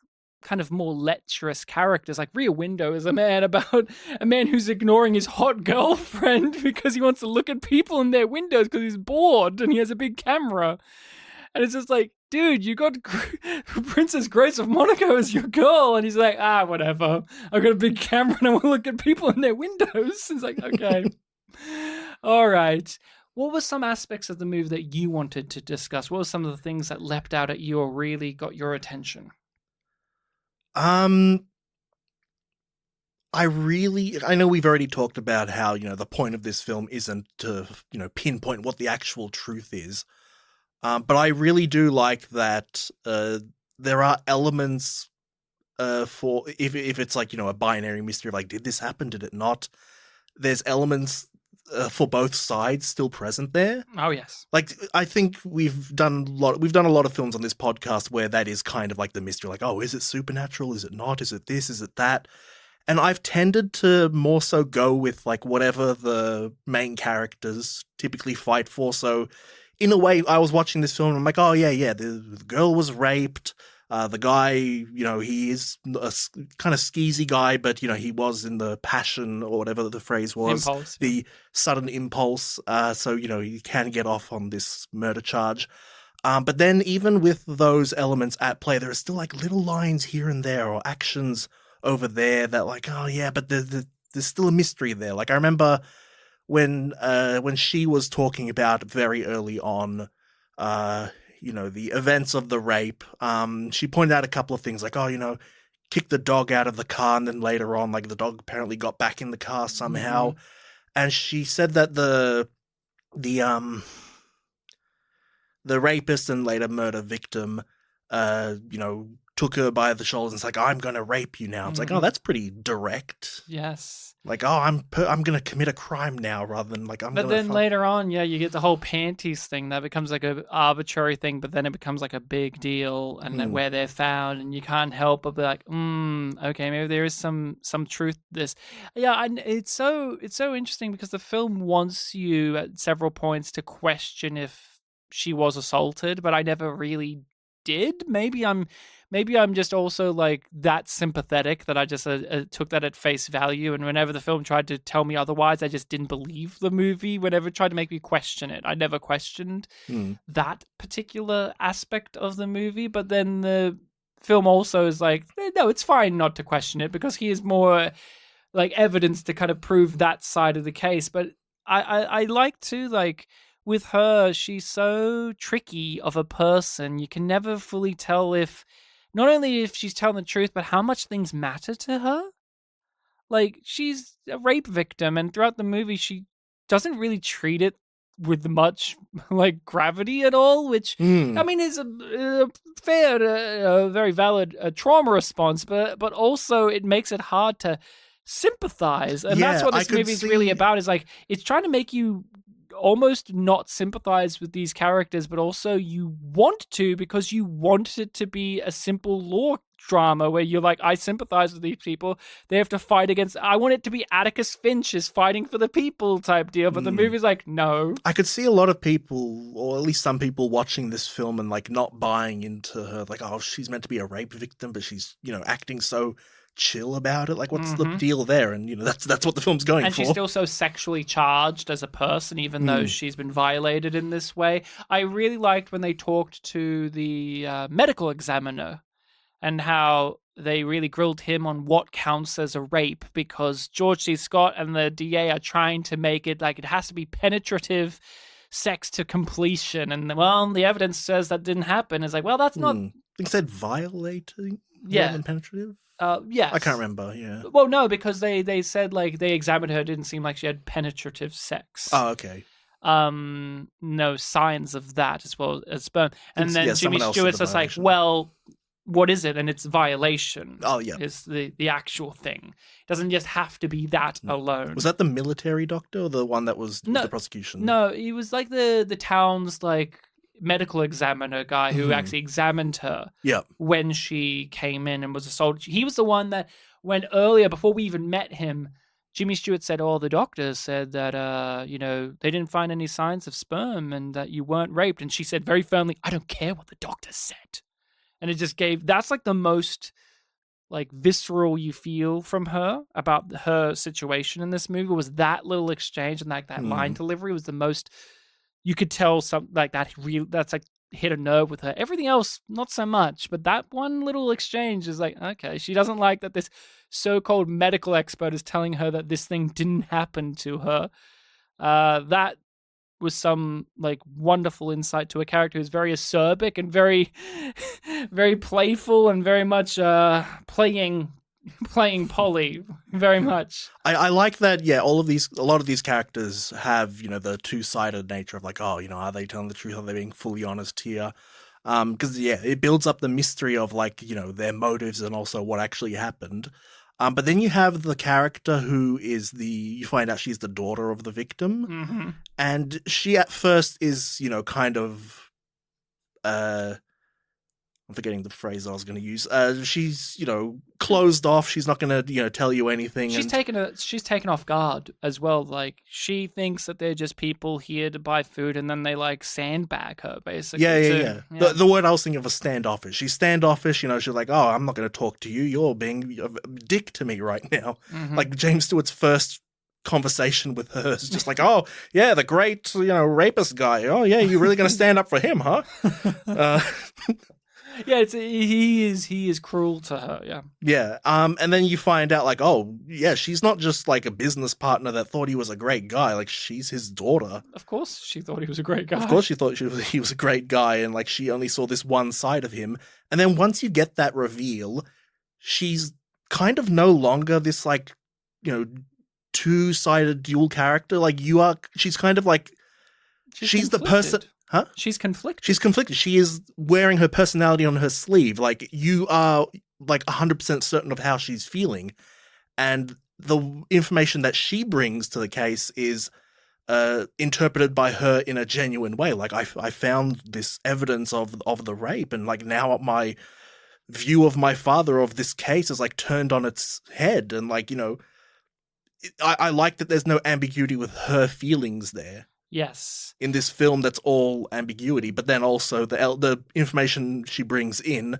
kind of more lecherous characters. Like, Rear Window is a man who's ignoring his hot girlfriend because he wants to look at people in their windows because he's bored and he has a big camera. And it's just like, dude, you got Princess Grace of Monaco as your girl. And he's like, whatever. I've got a big camera and I want to look at people in their windows. It's like, okay. All right. What were some aspects of the movie that you wanted to discuss? What were some of the things that leapt out at you or really got your attention? I know we've already talked about how, the point of this film isn't to, pinpoint what the actual truth is. But I really do like that there are elements for, if it's like, a binary mystery of like, did this happen? Did it not? There's elements for both sides still present there. Oh, yes. Like, I think we've done a lot of films on this podcast where that is kind of like the mystery, like, oh, is it supernatural? Is it not? Is it this? Is it that? And I've tended to more so go with like whatever the main characters typically fight for. So in a way, I was watching this film and I'm like, oh yeah, the girl was raped. The guy, he is a kind of skeezy guy, but, he was in the passion or whatever the phrase was. Impulse. The sudden impulse. So, he can get off on this murder charge. But then even with those elements at play, there are still like little lines here and there or actions over there that like, oh yeah, but there's still a mystery there. Like, I remember when she was talking about very early on, the events of the rape, she pointed out a couple of things like, oh, kicked the dog out of the car, and then later on, like, the dog apparently got back in the car somehow. Mm-hmm. And she said that the rapist and later murder victim, took her by the shoulders and it's like, I'm going to rape you now. It's like, oh, that's pretty direct. Yes. Like, oh, I'm going to commit a crime now rather than like, But then later on, yeah, you get the whole panties thing that becomes like an arbitrary thing, but then it becomes like a big deal, and then where they're found, and you can't help but be like, okay, maybe there is some truth to this. Yeah, and it's so interesting because the film wants you at several points to question if she was assaulted, but I never really did. Maybe I'm just also like that sympathetic that I just took that at face value, and whenever the film tried to tell me otherwise, I just didn't believe the movie. Whenever it tried to make me question it, I never questioned that particular aspect of the movie. But then the film also is like, no, it's fine not to question it because he is more like evidence to kind of prove that side of the case. But I like to like, with her, she's so tricky of a person. You can never fully tell not only if she's telling the truth, but how much things matter to her. Like, she's a rape victim, and throughout the movie, she doesn't really treat it with much like gravity at all, which I mean is a fair, very valid trauma response, but also it makes it hard to sympathize, and that's Yeah, what I this could movie is really see- about. Is like it's trying to make you almost not sympathize with these characters, but also you want to, because you want it to be a simple law drama where you're like, I sympathize with these people. They have to fight against. I want it to be Atticus Finch is fighting for the people type deal, but the movie's like, no. I could see a lot of people, or at least some people, watching this film and like not buying into her. Like, oh, she's meant to be a rape victim, but she's acting so chill about it. Like, what's the deal there? And that's what the film's going and for. she's still so sexually charged as a person, even though she's been violated in this way. I really liked when they talked to the medical examiner and how they really grilled him on what counts as a rape, because George C. Scott and the DA are trying to make it like it has to be penetrative sex to completion. And, well, the evidence says that didn't happen. It's like, well, that's not... I think it said violating Yeah. more than penetrative. Yes. I can't remember, yeah. Well, no, because they said like they examined her, it didn't seem like she had penetrative sex. Oh, okay. No signs of that as well as sperm. And then Jimmy someone else did Stewart's the just like, violation. well, what is it? And it's violation. Oh, yeah. Is the actual thing. It doesn't just have to be that alone. Was that the military doctor or the one that was No, the prosecution? No, he was like the town's like medical examiner guy who actually examined her Yeah. when she came in and was assaulted. He was the one that when earlier, before we even met him, Jimmy Stewart said, the doctors said that, they didn't find any signs of sperm and that you weren't raped. And she said very firmly, I don't care what the doctors said. And it just that's like the most like visceral you feel from her about her situation in this movie, was that little exchange, and like that line delivery was the most you could tell something like that that's like hit a nerve with her. Everything else, not so much, but that one little exchange is like, okay, she doesn't like that this so-called medical expert is telling her that this thing didn't happen to her. That was some like wonderful insight to a character who's very acerbic and very, very playful and very much playing Polly very much. I like that. Yeah, a lot of these characters have the two-sided nature of like, are they telling the truth? Are they being fully honest here? Because it builds up the mystery of like their motives and also what actually happened. But then you have the character who is you find out she's the daughter of the victim, and she at first is kind of I'm forgetting the phrase I was going to use. She's closed off. She's not going to tell you anything. She's taken off guard as well. Like she thinks that they're just people here to buy food, and then they like sandbag her basically. Yeah. The word I was thinking of was standoffish. She's standoffish. She's like, oh, I'm not going to talk to you. You're being a dick to me right now. Like James Stewart's first conversation with her is just like, oh yeah, the great rapist guy. Oh yeah, you're really going to stand up for him, huh? Yeah, he is cruel to her. Yeah. And then you find out like, oh yeah, she's not just like a business partner that thought he was a great guy. Like she's his daughter. Of course, she thought he was a great guy. Of course, she thought he was a great guy, and like she only saw this one side of him. And then once you get that reveal, she's kind of no longer this like two-sided dual character. Like she's kind of like she's the person. Huh? She's conflicted. She's conflicted. She is wearing her personality on her sleeve. Like you are like 100% certain of how she's feeling. And the information that she brings to the case is interpreted by her in a genuine way. Like I found this evidence of the rape, and like now my view of my father of this case is like turned on its head. And like, I like that there's no ambiguity with her feelings there. Yes. In this film, that's all ambiguity, but then also the information she brings in,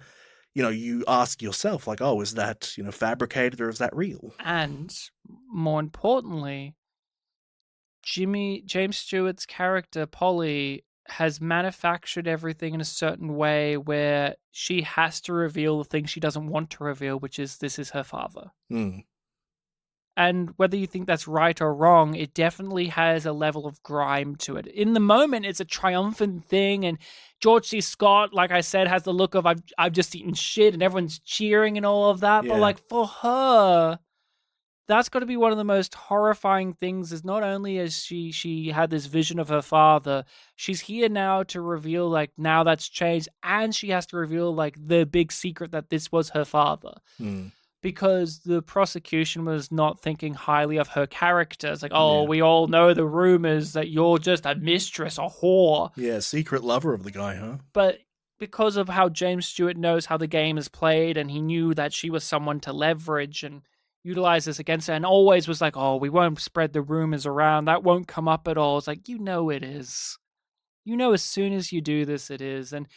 you ask yourself like, oh, is that fabricated or is that real? And more importantly, James Stewart's character Polly has manufactured everything in a certain way where she has to reveal the thing she doesn't want to reveal, which is this is her father. And whether you think that's right or wrong, it definitely has a level of grime to it. In the moment, it's a triumphant thing. And George C. Scott, like I said, has the look of I've just eaten shit and everyone's cheering and all of that. Yeah. But like for her, that's got to be one of the most horrifying things. Is not only as she had this vision of her father, she's here now to reveal like now that's changed, and she has to reveal like the big secret that this was her father. Because the prosecution was not thinking highly of her character. It's like, oh, we all know the rumors that you're just a mistress, a whore. Yeah, secret lover of the guy, huh? But because of how James Stewart knows how the game is played, and he knew that she was someone to leverage and utilize this against her, and always was like, oh, we won't spread the rumors around. That won't come up at all. It's like, you know it is. You know as soon as you do this, it is. And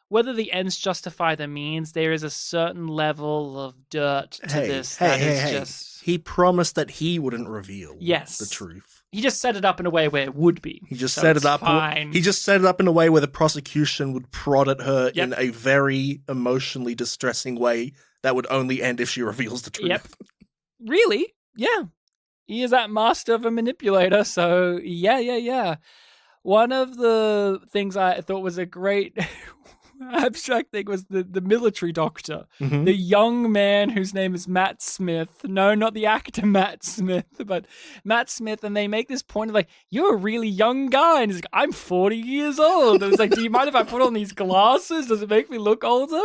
whether the ends justify the means, there is a certain level of dirt to this that is just... He promised that he wouldn't reveal the truth. He just set it up in a way where it would be. He just set it up. Fine. He just set it up in a way where the prosecution would prod at her in a very emotionally distressing way that would only end if she reveals the truth. Yep. Really? Yeah. He is that master of a manipulator, so yeah. One of the things I thought was a great abstract thing was the military doctor. The young man whose name is Matt Smith. No, not the actor Matt Smith, but Matt Smith. And they make this point of like, you're a really young guy. And he's like, I'm 40 years old. And it's like, do you mind if I put on these glasses? Does it make me look older?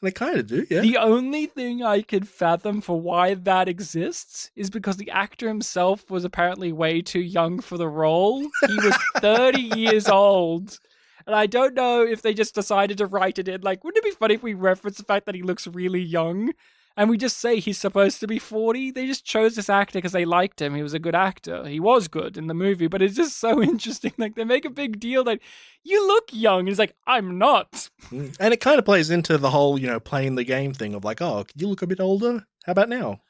They kind of do, yeah. The only thing I could fathom for why that exists is because the actor himself was apparently way too young for the role. He was 30 years old. And I don't know if they just decided to write it in. Like, wouldn't it be funny if we reference the fact that he looks really young? And we just say he's supposed to be 40? They just chose this actor because they liked him. He was a good actor. He was good in the movie, but it's just so interesting. Like, they make a big deal that you look young. And he's like, I'm not. And it kind of plays into the whole, playing the game thing of like, oh, could you look a bit older? How about now?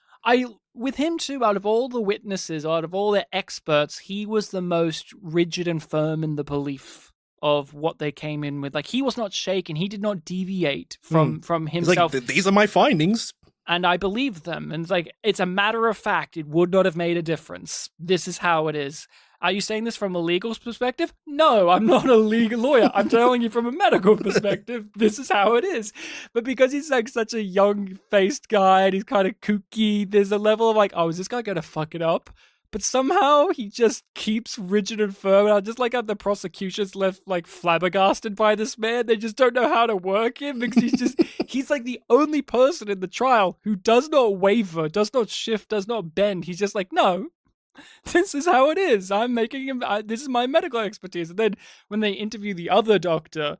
With him too, out of all the witnesses, out of all the experts, he was the most rigid and firm in the belief of what they came in with. Like, he was not shaken. He did not deviate from himself. Like, these are my findings. And I believe them. And it's like, it's a matter of fact. It would not have made a difference. This is how it is. Are you saying this from a legal perspective? No, I'm not a legal lawyer. I'm telling you from a medical perspective, this is how it is. But because he's like such a young-faced guy and he's kind of kooky, there's a level of like, oh, is this guy going to fuck it up? But somehow he just keeps rigid and firm. And I just like how the prosecution's left like flabbergasted by this man. They just don't know how to work him because he's like the only person in the trial who does not waver, does not shift, does not bend. He's just like, no, this is how it is. I'm making him, this is my medical expertise. And then when they interview the other doctor,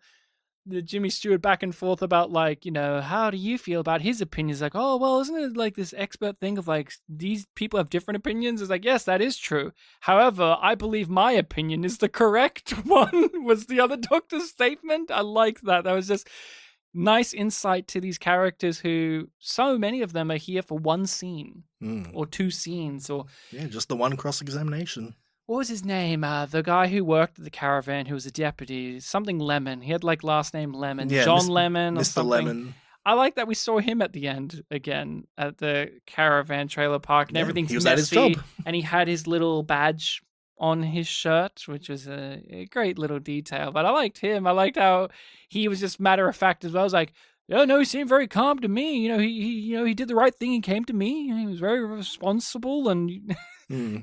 the Jimmy Stewart back and forth about like, how do you feel about his opinions? Like, oh, well, isn't it like this expert thing of like, these people have different opinions? It's like, yes, that is true. However, I believe my opinion is the correct one, was the other doctor's statement. I like that. That was just nice insight to these characters who, so many of them are here for one scene or two scenes or... Yeah, just the one cross-examination. What was his name? The guy who worked at the caravan, who was a deputy, something Lemon. He had like last name Lemon, yeah, John Lemon or Mr. something. Lemon. I like that we saw him at the end again at the caravan trailer park, and everything's he was messy. at his job. And he had his little badge on his shirt, which was a great little detail. But I liked him. I liked how he was just matter of fact as well. I was like, yeah, no, he seemed very calm to me. He did the right thing. He came to me. He was very responsible and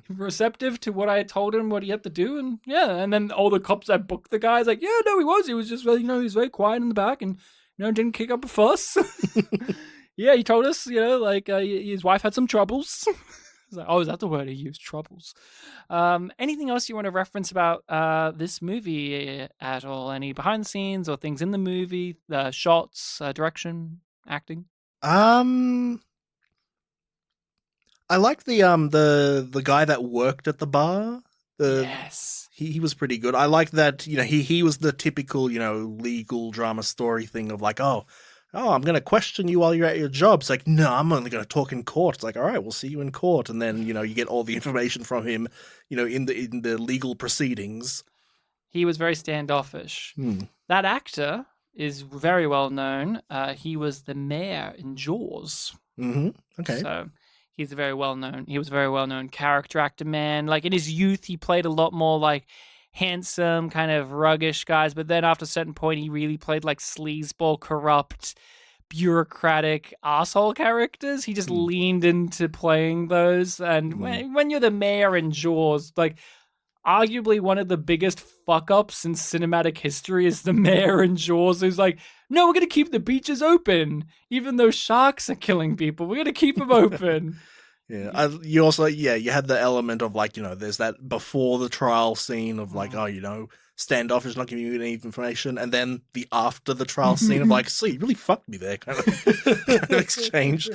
receptive to what I had told him, what he had to do. And yeah, and then all the cops that booked the guys like, yeah, no, he was. He was just, he was very quiet in the back and, didn't kick up a fuss. Yeah, he told us, his wife had some troubles. I was like, oh, is that the word he used? Troubles. Anything else you want to reference about this movie at all? Any behind the scenes or things in the movie? Shots, direction, acting? I like the guy that worked at the bar. Yes. He was pretty good. I like that, he was the typical, legal drama story thing of like, oh, I'm going to question you while you're at your job. It's like, no, I'm only going to talk in court. It's like, all right, we'll see you in court. And then, you get all the information from him, in the legal proceedings. He was very standoffish. That actor is very well known. He was the mayor in Jaws. Mm-hmm. Okay. So he was a very well known character actor, man. Like in his youth, he played a lot more like handsome, kind of ruggish guys. But then after a certain point, he really played like sleazeball, corrupt, bureaucratic asshole characters. He just leaned into playing those. And when you're the mayor in Jaws, like, arguably one of the biggest fuck-ups in cinematic history is the mayor in Jaws who's like, no, we're going to keep the beaches open, even though sharks are killing people. We're going to keep them open. Yeah, you also, you had the element of, like, there's that before the trial scene of, like, standoffish, not giving you any information, and then the after the trial scene of, like, see, you really fucked me there, kind of exchange.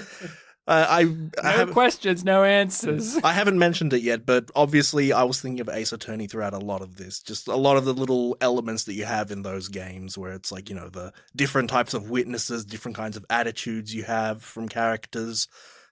No questions, no answers. I haven't mentioned it yet, but obviously I was thinking of Ace Attorney throughout a lot of this. Just a lot of the little elements that you have in those games where it's like, the different types of witnesses, different kinds of attitudes you have from characters.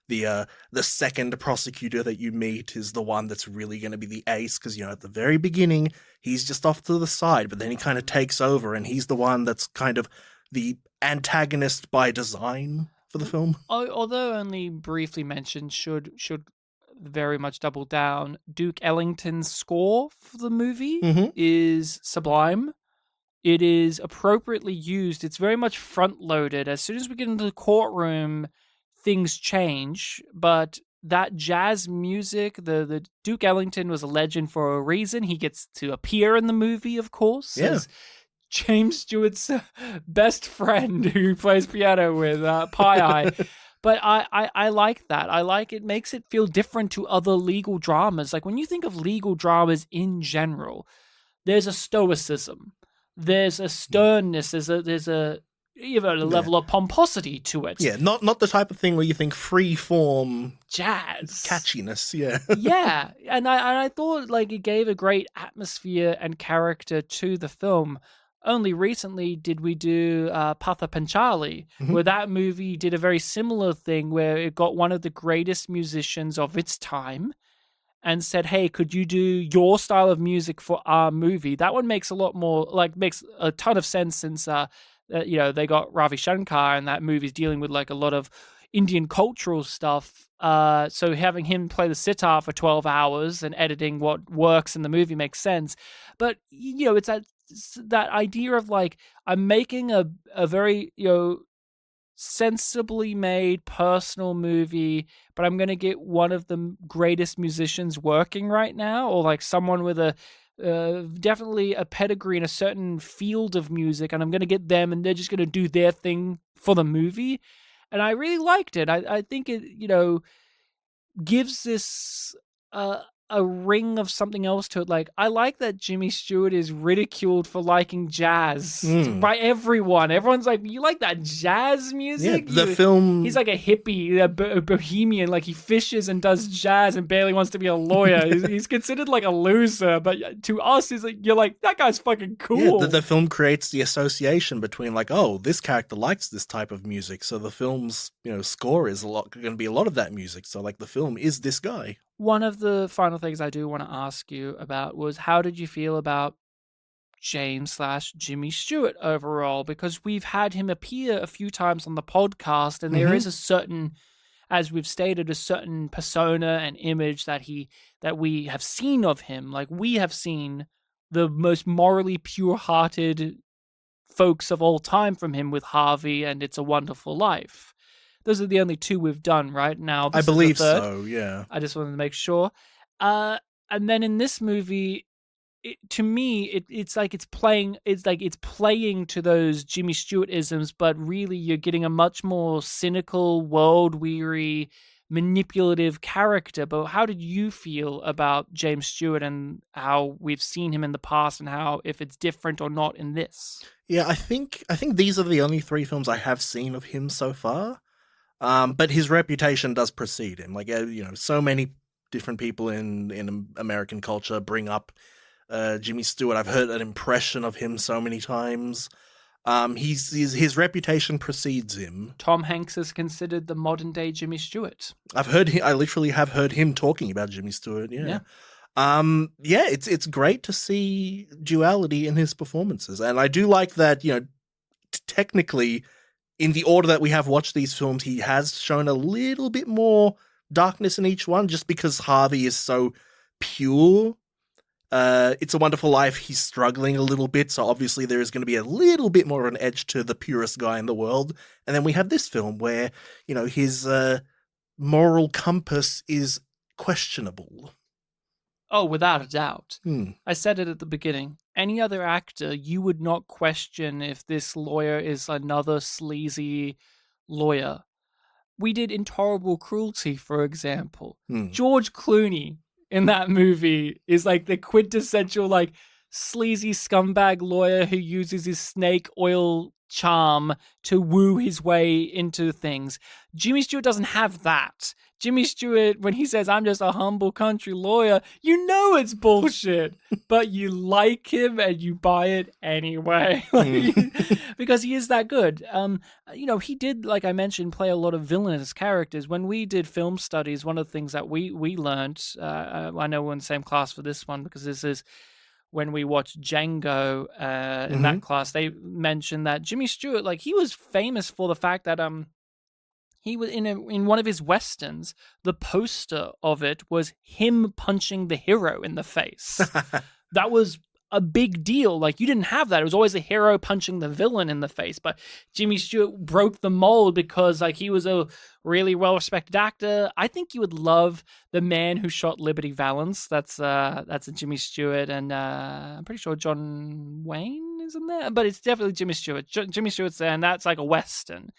The second prosecutor that you meet is the one that's really going to be the ace because, at the very beginning, he's just off to the side, but then he kind of takes over and he's the one that's kind of the antagonist by design for the film. Although only briefly mentioned, should very much double down. Duke Ellington's score for the movie is sublime. It is appropriately used. It's very much front-loaded. As soon as we get into the courtroom, things change. But that jazz music, the Duke Ellington was a legend for a reason. He gets to appear in the movie, of course. Yeah. As James Stewart's best friend who plays piano with Pie. But I like that. I like it. Makes it feel different to other legal dramas. Like when you think of legal dramas in general, there's a stoicism, there's a sternness, there's a even a level of pomposity to it. Yeah, not the type of thing where you think free form jazz catchiness. Yeah, yeah, and I thought like it gave a great atmosphere and character to the film. Only recently did we do Patha Panchali, where that movie did a very similar thing where it got one of the greatest musicians of its time and said, hey, could you do your style of music for our movie? That one makes a lot more, like, makes a ton of sense since, they got Ravi Shankar and that movie's dealing with, like, a lot of Indian cultural stuff. So having him play the sitar for 12 hours and editing what works in the movie makes sense. But, it's that idea of like I'm making a very sensibly made personal movie, but I'm going to get one of the greatest musicians working right now, or like someone with a definitely a pedigree in a certain field of music, and I'm going to get them and they're just going to do their thing for the movie. And I really liked it. I think it gives this a ring of something else to it. Like, I like that Jimmy Stewart is ridiculed for liking jazz by everyone. Everyone's like, you like that jazz music? Yeah, the film... He's like a hippie, a bohemian. Like, he fishes and does jazz and barely wants to be a lawyer. he's considered like a loser, but to us, you're like, that guy's fucking cool. Yeah, the film creates the association between like, oh, this character likes this type of music, so the film's score is going to be a lot of that music. So like the film is this guy. One of the final things I do want to ask you about was how did you feel about James/Jimmy Stewart overall? Because we've had him appear a few times on the podcast, and there is a certain, as we've stated, a certain persona and image that we have seen of him. Like, we have seen the most morally pure-hearted folks of all time from him with Harvey and It's a Wonderful Life. Those are the only two we've done right now. I believe so, yeah. I just wanted to make sure. And then in this movie, to me, it's like it's playing to those Jimmy Stewart-isms, but really you're getting a much more cynical, world-weary, manipulative character. But how did you feel about James Stewart and how we've seen him in the past and how, if it's different or not in this? Yeah, I think these are the only three films I have seen of him so far. But his reputation does precede him. Like, so many different people in American culture bring up Jimmy Stewart. I've heard an impression of him so many times. His reputation precedes him. Tom Hanks is considered the modern day Jimmy Stewart. I literally have heard him talking about Jimmy Stewart. Yeah. It's great to see duality in his performances. And I do like that, technically, in the order that we have watched these films, he has shown a little bit more darkness in each one, just because Harvey is so pure It's a Wonderful Life, he's struggling a little bit, so obviously there is going to be a little bit more of an edge to the purest guy in the world. And then we have this film where, his moral compass is questionable. Oh, without a doubt. Hmm. I said it at the beginning. Any other actor, you would not question if this lawyer is another sleazy lawyer. We did Intolerable Cruelty, for example. George Clooney in that movie is like the quintessential, like, sleazy scumbag lawyer who uses his snake oil charm to woo his way into things. Jimmy Stewart doesn't have that. Jimmy Stewart, when he says, I'm just a humble country lawyer, you know it's bullshit, but you like him and you buy it anyway. Because he is that good. He did, like I mentioned, play a lot of villainous characters. When we did film studies, one of the things that we learned, I know we're in the same class for this one because this is when we watched Django in that class, they mentioned that Jimmy Stewart, like, he was famous for the fact that he was in one of his westerns, the poster of it was him punching the hero in the face. That was a big deal. Like, you didn't have that. It was always the hero punching the villain in the face. But Jimmy Stewart broke the mold because, like, he was a really well-respected actor. I think you would love The Man Who Shot Liberty Valance. That's a Jimmy Stewart, and I'm pretty sure John Wayne is in there, but it's definitely Jimmy Stewart. Jimmy Stewart's there, and that's like a western.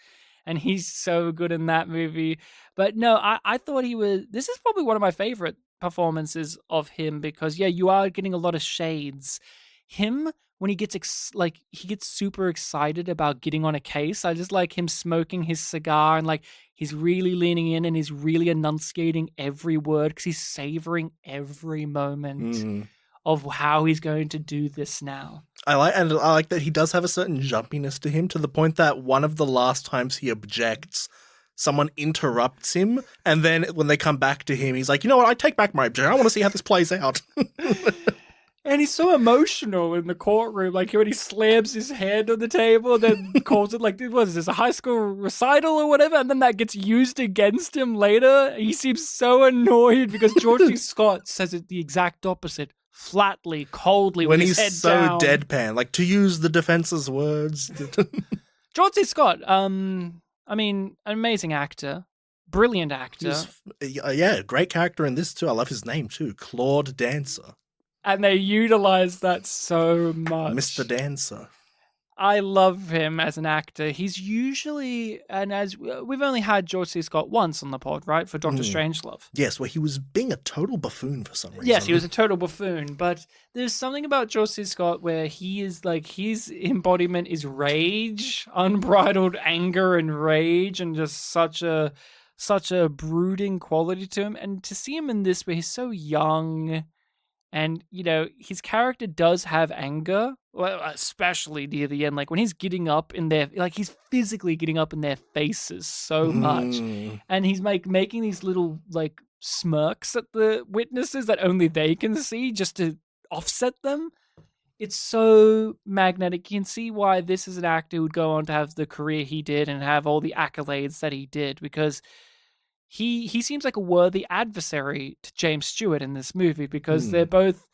And he's so good in that movie. But no, I thought this is probably one of my favorite performances of him because, yeah, you are getting a lot of shades. Him, when he gets he gets super excited about getting on a case, I just like him smoking his cigar and, like, he's really leaning in and he's really enunciating every word because he's savoring every moment of how he's going to do this now. I like that he does have a certain jumpiness to him, to the point that one of the last times he objects, someone interrupts him, and then when they come back to him, he's like, you know what, I take back my objection. I want to see how this plays out. And he's so emotional in the courtroom, like when he slams his hand on the table and then calls it, like, what is this, a high school recital or whatever? And then that gets used against him later. He seems so annoyed because George C. Scott says it the exact opposite. Flatly, coldly, when with he's his head so down. deadpan, like, to use the defense's words. George C. Scott, an amazing actor, brilliant actor. Great character in this too. I love his name too, Claude Dancer. And they utilize that so much. Mr. Dancer. I love him as an actor. He's usually, and as we've only had George C. Scott once on the pod, right, for Doctor Strangelove. Yes, where he was being a total buffoon for some reason. Yes, he was a total buffoon, but there's something about George C. Scott where he is like, his embodiment is rage, unbridled anger and rage, and just such a brooding quality to him. And to see him in this where he's so young, and, his character does have anger, well, especially near the end, like when he's getting up in their, like, he's physically getting up in their faces so much. And he's like making these little, like, smirks at the witnesses that only they can see just to offset them. It's so magnetic. You can see why this is an actor who would go on to have the career he did and have all the accolades that he did, because he seems like a worthy adversary to James Stewart in this movie, because they're both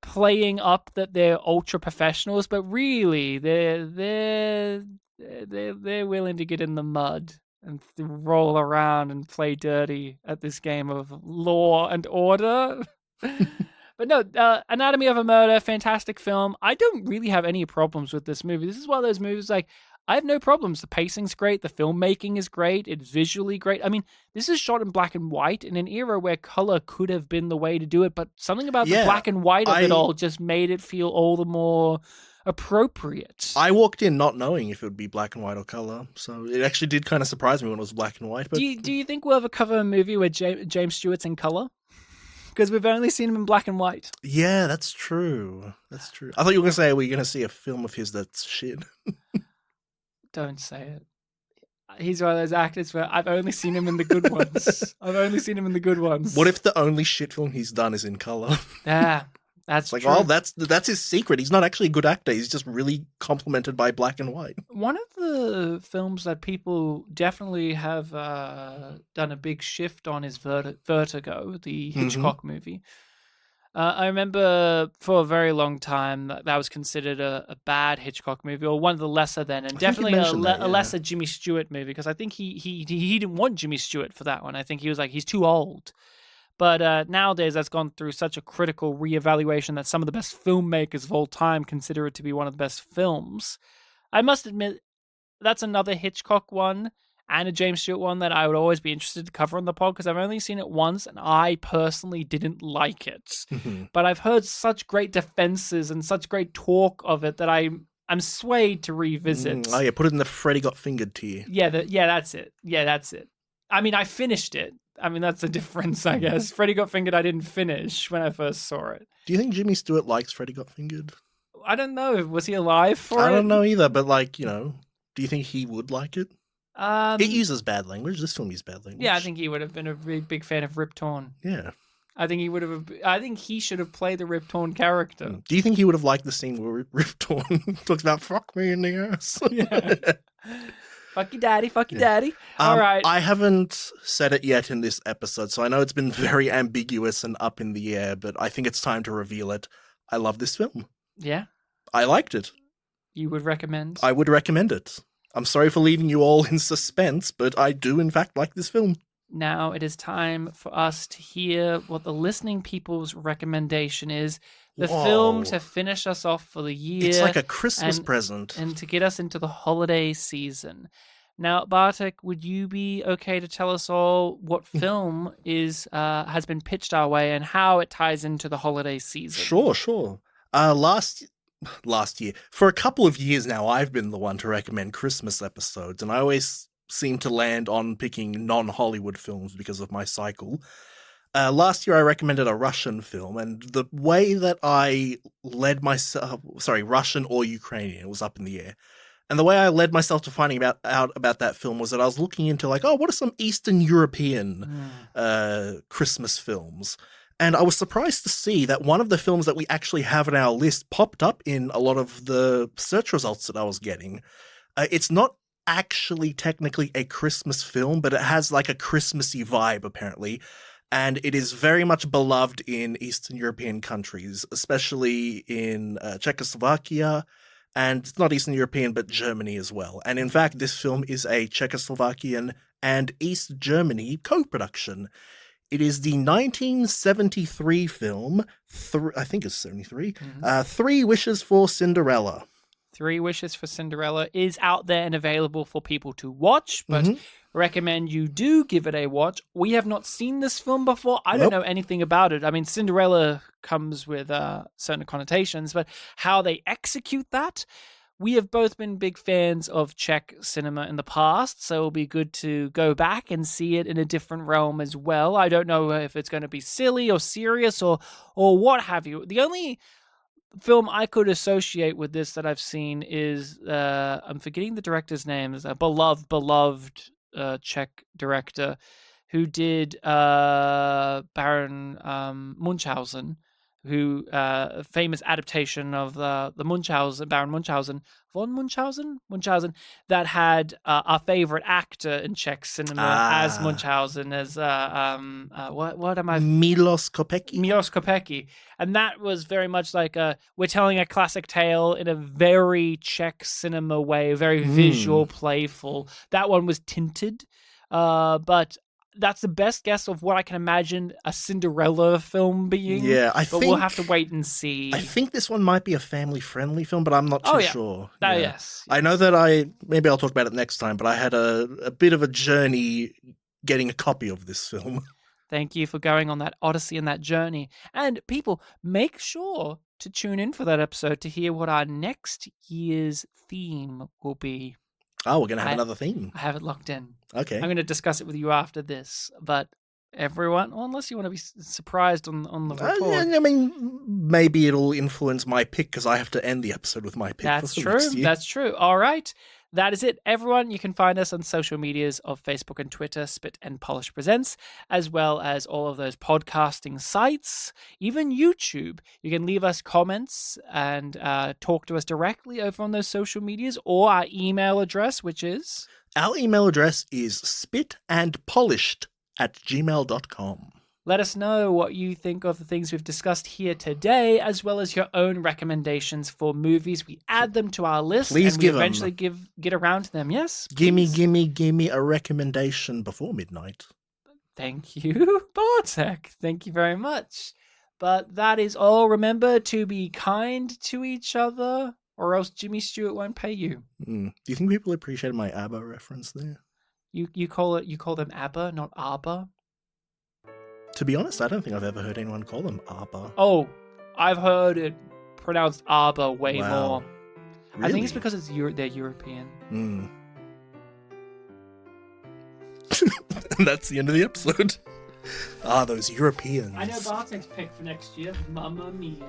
playing up that they're ultra professionals, but really they're willing to get in the mud and roll around and play dirty at this game of law and order. But no, Anatomy of a Murder, fantastic film. I don't really have any problems with this movie. This is one of those movies, like, I have no problems. The pacing's great. The filmmaking is great. It's visually great. I mean, this is shot in black and white in an era where color could have been the way to do it, but something about the black and white of it all just made it feel all the more appropriate. I walked in not knowing if it would be black and white or color, so it actually did kind of surprise me when it was black and white. But Do you think we'll ever cover a movie where James Stewart's in color? Because we've only seen him in black and white. Yeah, that's true. That's true. I thought you were going to say we're going to see a film of his that's shit. Don't say it. He's one of those actors where I've only seen him in the good ones. What if the only shit film he's done is in color? Yeah, that's like, true. oh, that's his secret. He's not actually a good actor. He's just really complimented by black and white. One of the films that people definitely have done a big shift on is Vertigo, the Hitchcock movie. I remember for a very long time that was considered a bad Hitchcock movie, or one of the lesser then, and I think you definitely a mentioned that, yeah. lesser Jimmy Stewart movie, because I think he didn't want Jimmy Stewart for that one. I think he was like, he's too old. But nowadays, that's gone through such a critical reevaluation that some of the best filmmakers of all time consider it to be one of the best films. I must admit, that's another Hitchcock one and a James Stewart one that I would always be interested to cover on the pod, because I've only seen it once and I personally didn't like it. But I've heard such great defenses and such great talk of it that I'm swayed to revisit. Oh yeah, put it in the Freddy Got Fingered tier. Yeah, that's it. Yeah, that's it. I mean, I finished it. I mean, that's the difference, I guess. Freddy Got Fingered, I didn't finish when I first saw it. Do you think Jimmy Stewart likes Freddy Got Fingered? I don't know. Was he alive for it? I don't know either, but do you think he would like it? It uses bad language. This film uses bad language. Yeah, I think he would have been a really big fan of Rip Torn. Yeah. I think he should have played the Rip Torn character. Do you think he would have liked the scene where Rip Torn talks about fuck me in the ass? Yeah. Fuck you, daddy. Fuck you, daddy. All right. I haven't said it yet in this episode, so I know it's been very ambiguous and up in the air, but I think it's time to reveal it. I love this film. Yeah? I liked it. You would recommend? I would recommend it. I'm sorry for leaving you all in suspense, but I do in fact like this film. Now it is time for us to hear what the listening people's recommendation is. The film to finish us off for the year. It's like a Christmas present. And to get us into the holiday season. Now, Bartek, would you be okay to tell us all what film has been pitched our way and how it ties into the holiday season? Sure. Last year, for a couple of years now, I've been the one to recommend Christmas episodes, and I always seem to land on picking non-Hollywood films because of my cycle. Last year I recommended a Russian film, and the way that I led myself, Russian or Ukrainian, it was up in the air. And the way I led myself to finding out about that film was that I was looking into what are some Eastern European Christmas films? And I was surprised to see that one of the films that we actually have on our list popped up in a lot of the search results that I was getting. It's not actually technically a Christmas film, but it has like a Christmassy vibe, apparently. And it is very much beloved in Eastern European countries, especially in Czechoslovakia. And it's not Eastern European, but Germany as well. And in fact, this film is a Czechoslovakian and East Germany co-production. It is the 1973 film, I think it's 73, 3 Wishes for Cinderella. 3 Wishes for Cinderella is out there and available for people to watch, but recommend you do give it a watch. We have not seen this film before. I don't know anything about it. I mean, Cinderella comes with certain connotations, but how they execute that, we have both been big fans of Czech cinema in the past, so it'll be good to go back and see it in a different realm as well. I don't know if it's going to be silly or serious or what have you. The only film I could associate with this that I've seen is, I'm forgetting the director's name, is a beloved Czech director who did Baron Munchausen, who famous adaptation of the Munchausen, Baron Munchausen, von Munchausen, that had our favorite actor in Czech cinema as Munchausen, as what am I? Milos Kopecky, and that was very much like we're telling a classic tale in a very Czech cinema way, very visual, playful. That one was tinted, but that's the best guess of what I can imagine a Cinderella film being. Yeah, but we'll have to wait and see. I think this one might be a family-friendly film, but I'm not too sure. Yes. I know that maybe I'll talk about it next time, but I had a bit of a journey getting a copy of this film. Thank you for going on that odyssey and that journey. And people, make sure to tune in for that episode to hear what our next year's theme will be. Oh, we're going to have another theme. I have it locked in. Okay. I'm going to discuss it with you after this, but everyone, well, unless you want to be surprised on the report. I mean, maybe it'll influence my pick because I have to end the episode with my pick. That's true. That's true. All right. That is it, everyone. You can find us on social medias of Facebook and Twitter, Spit and Polish Presents, as well as all of those podcasting sites, even YouTube. You can leave us comments and talk to us directly over on those social medias, or our email address, which is... Our email address is spitandpolished@gmail.com. Let us know what you think of the things we've discussed here today, as well as your own recommendations for movies. We add them to our list, Please and we give 'em. eventually get around to them. Yes, Gimme, please. gimme a recommendation before midnight. Thank you, Bartek. Thank you very much. But that is all. Remember to be kind to each other, or else Jimmy Stewart won't pay you. Do you think people appreciated my ABBA reference there? You call them ABBA, not ABBA. To be honest, I don't think I've ever heard anyone call them ABBA. Oh, I've heard it pronounced ABBA way Wow. more. Really? I think it's because they're European. And that's the end of the episode. Those Europeans. I know Bartek's pick for next year. Mamma Mia.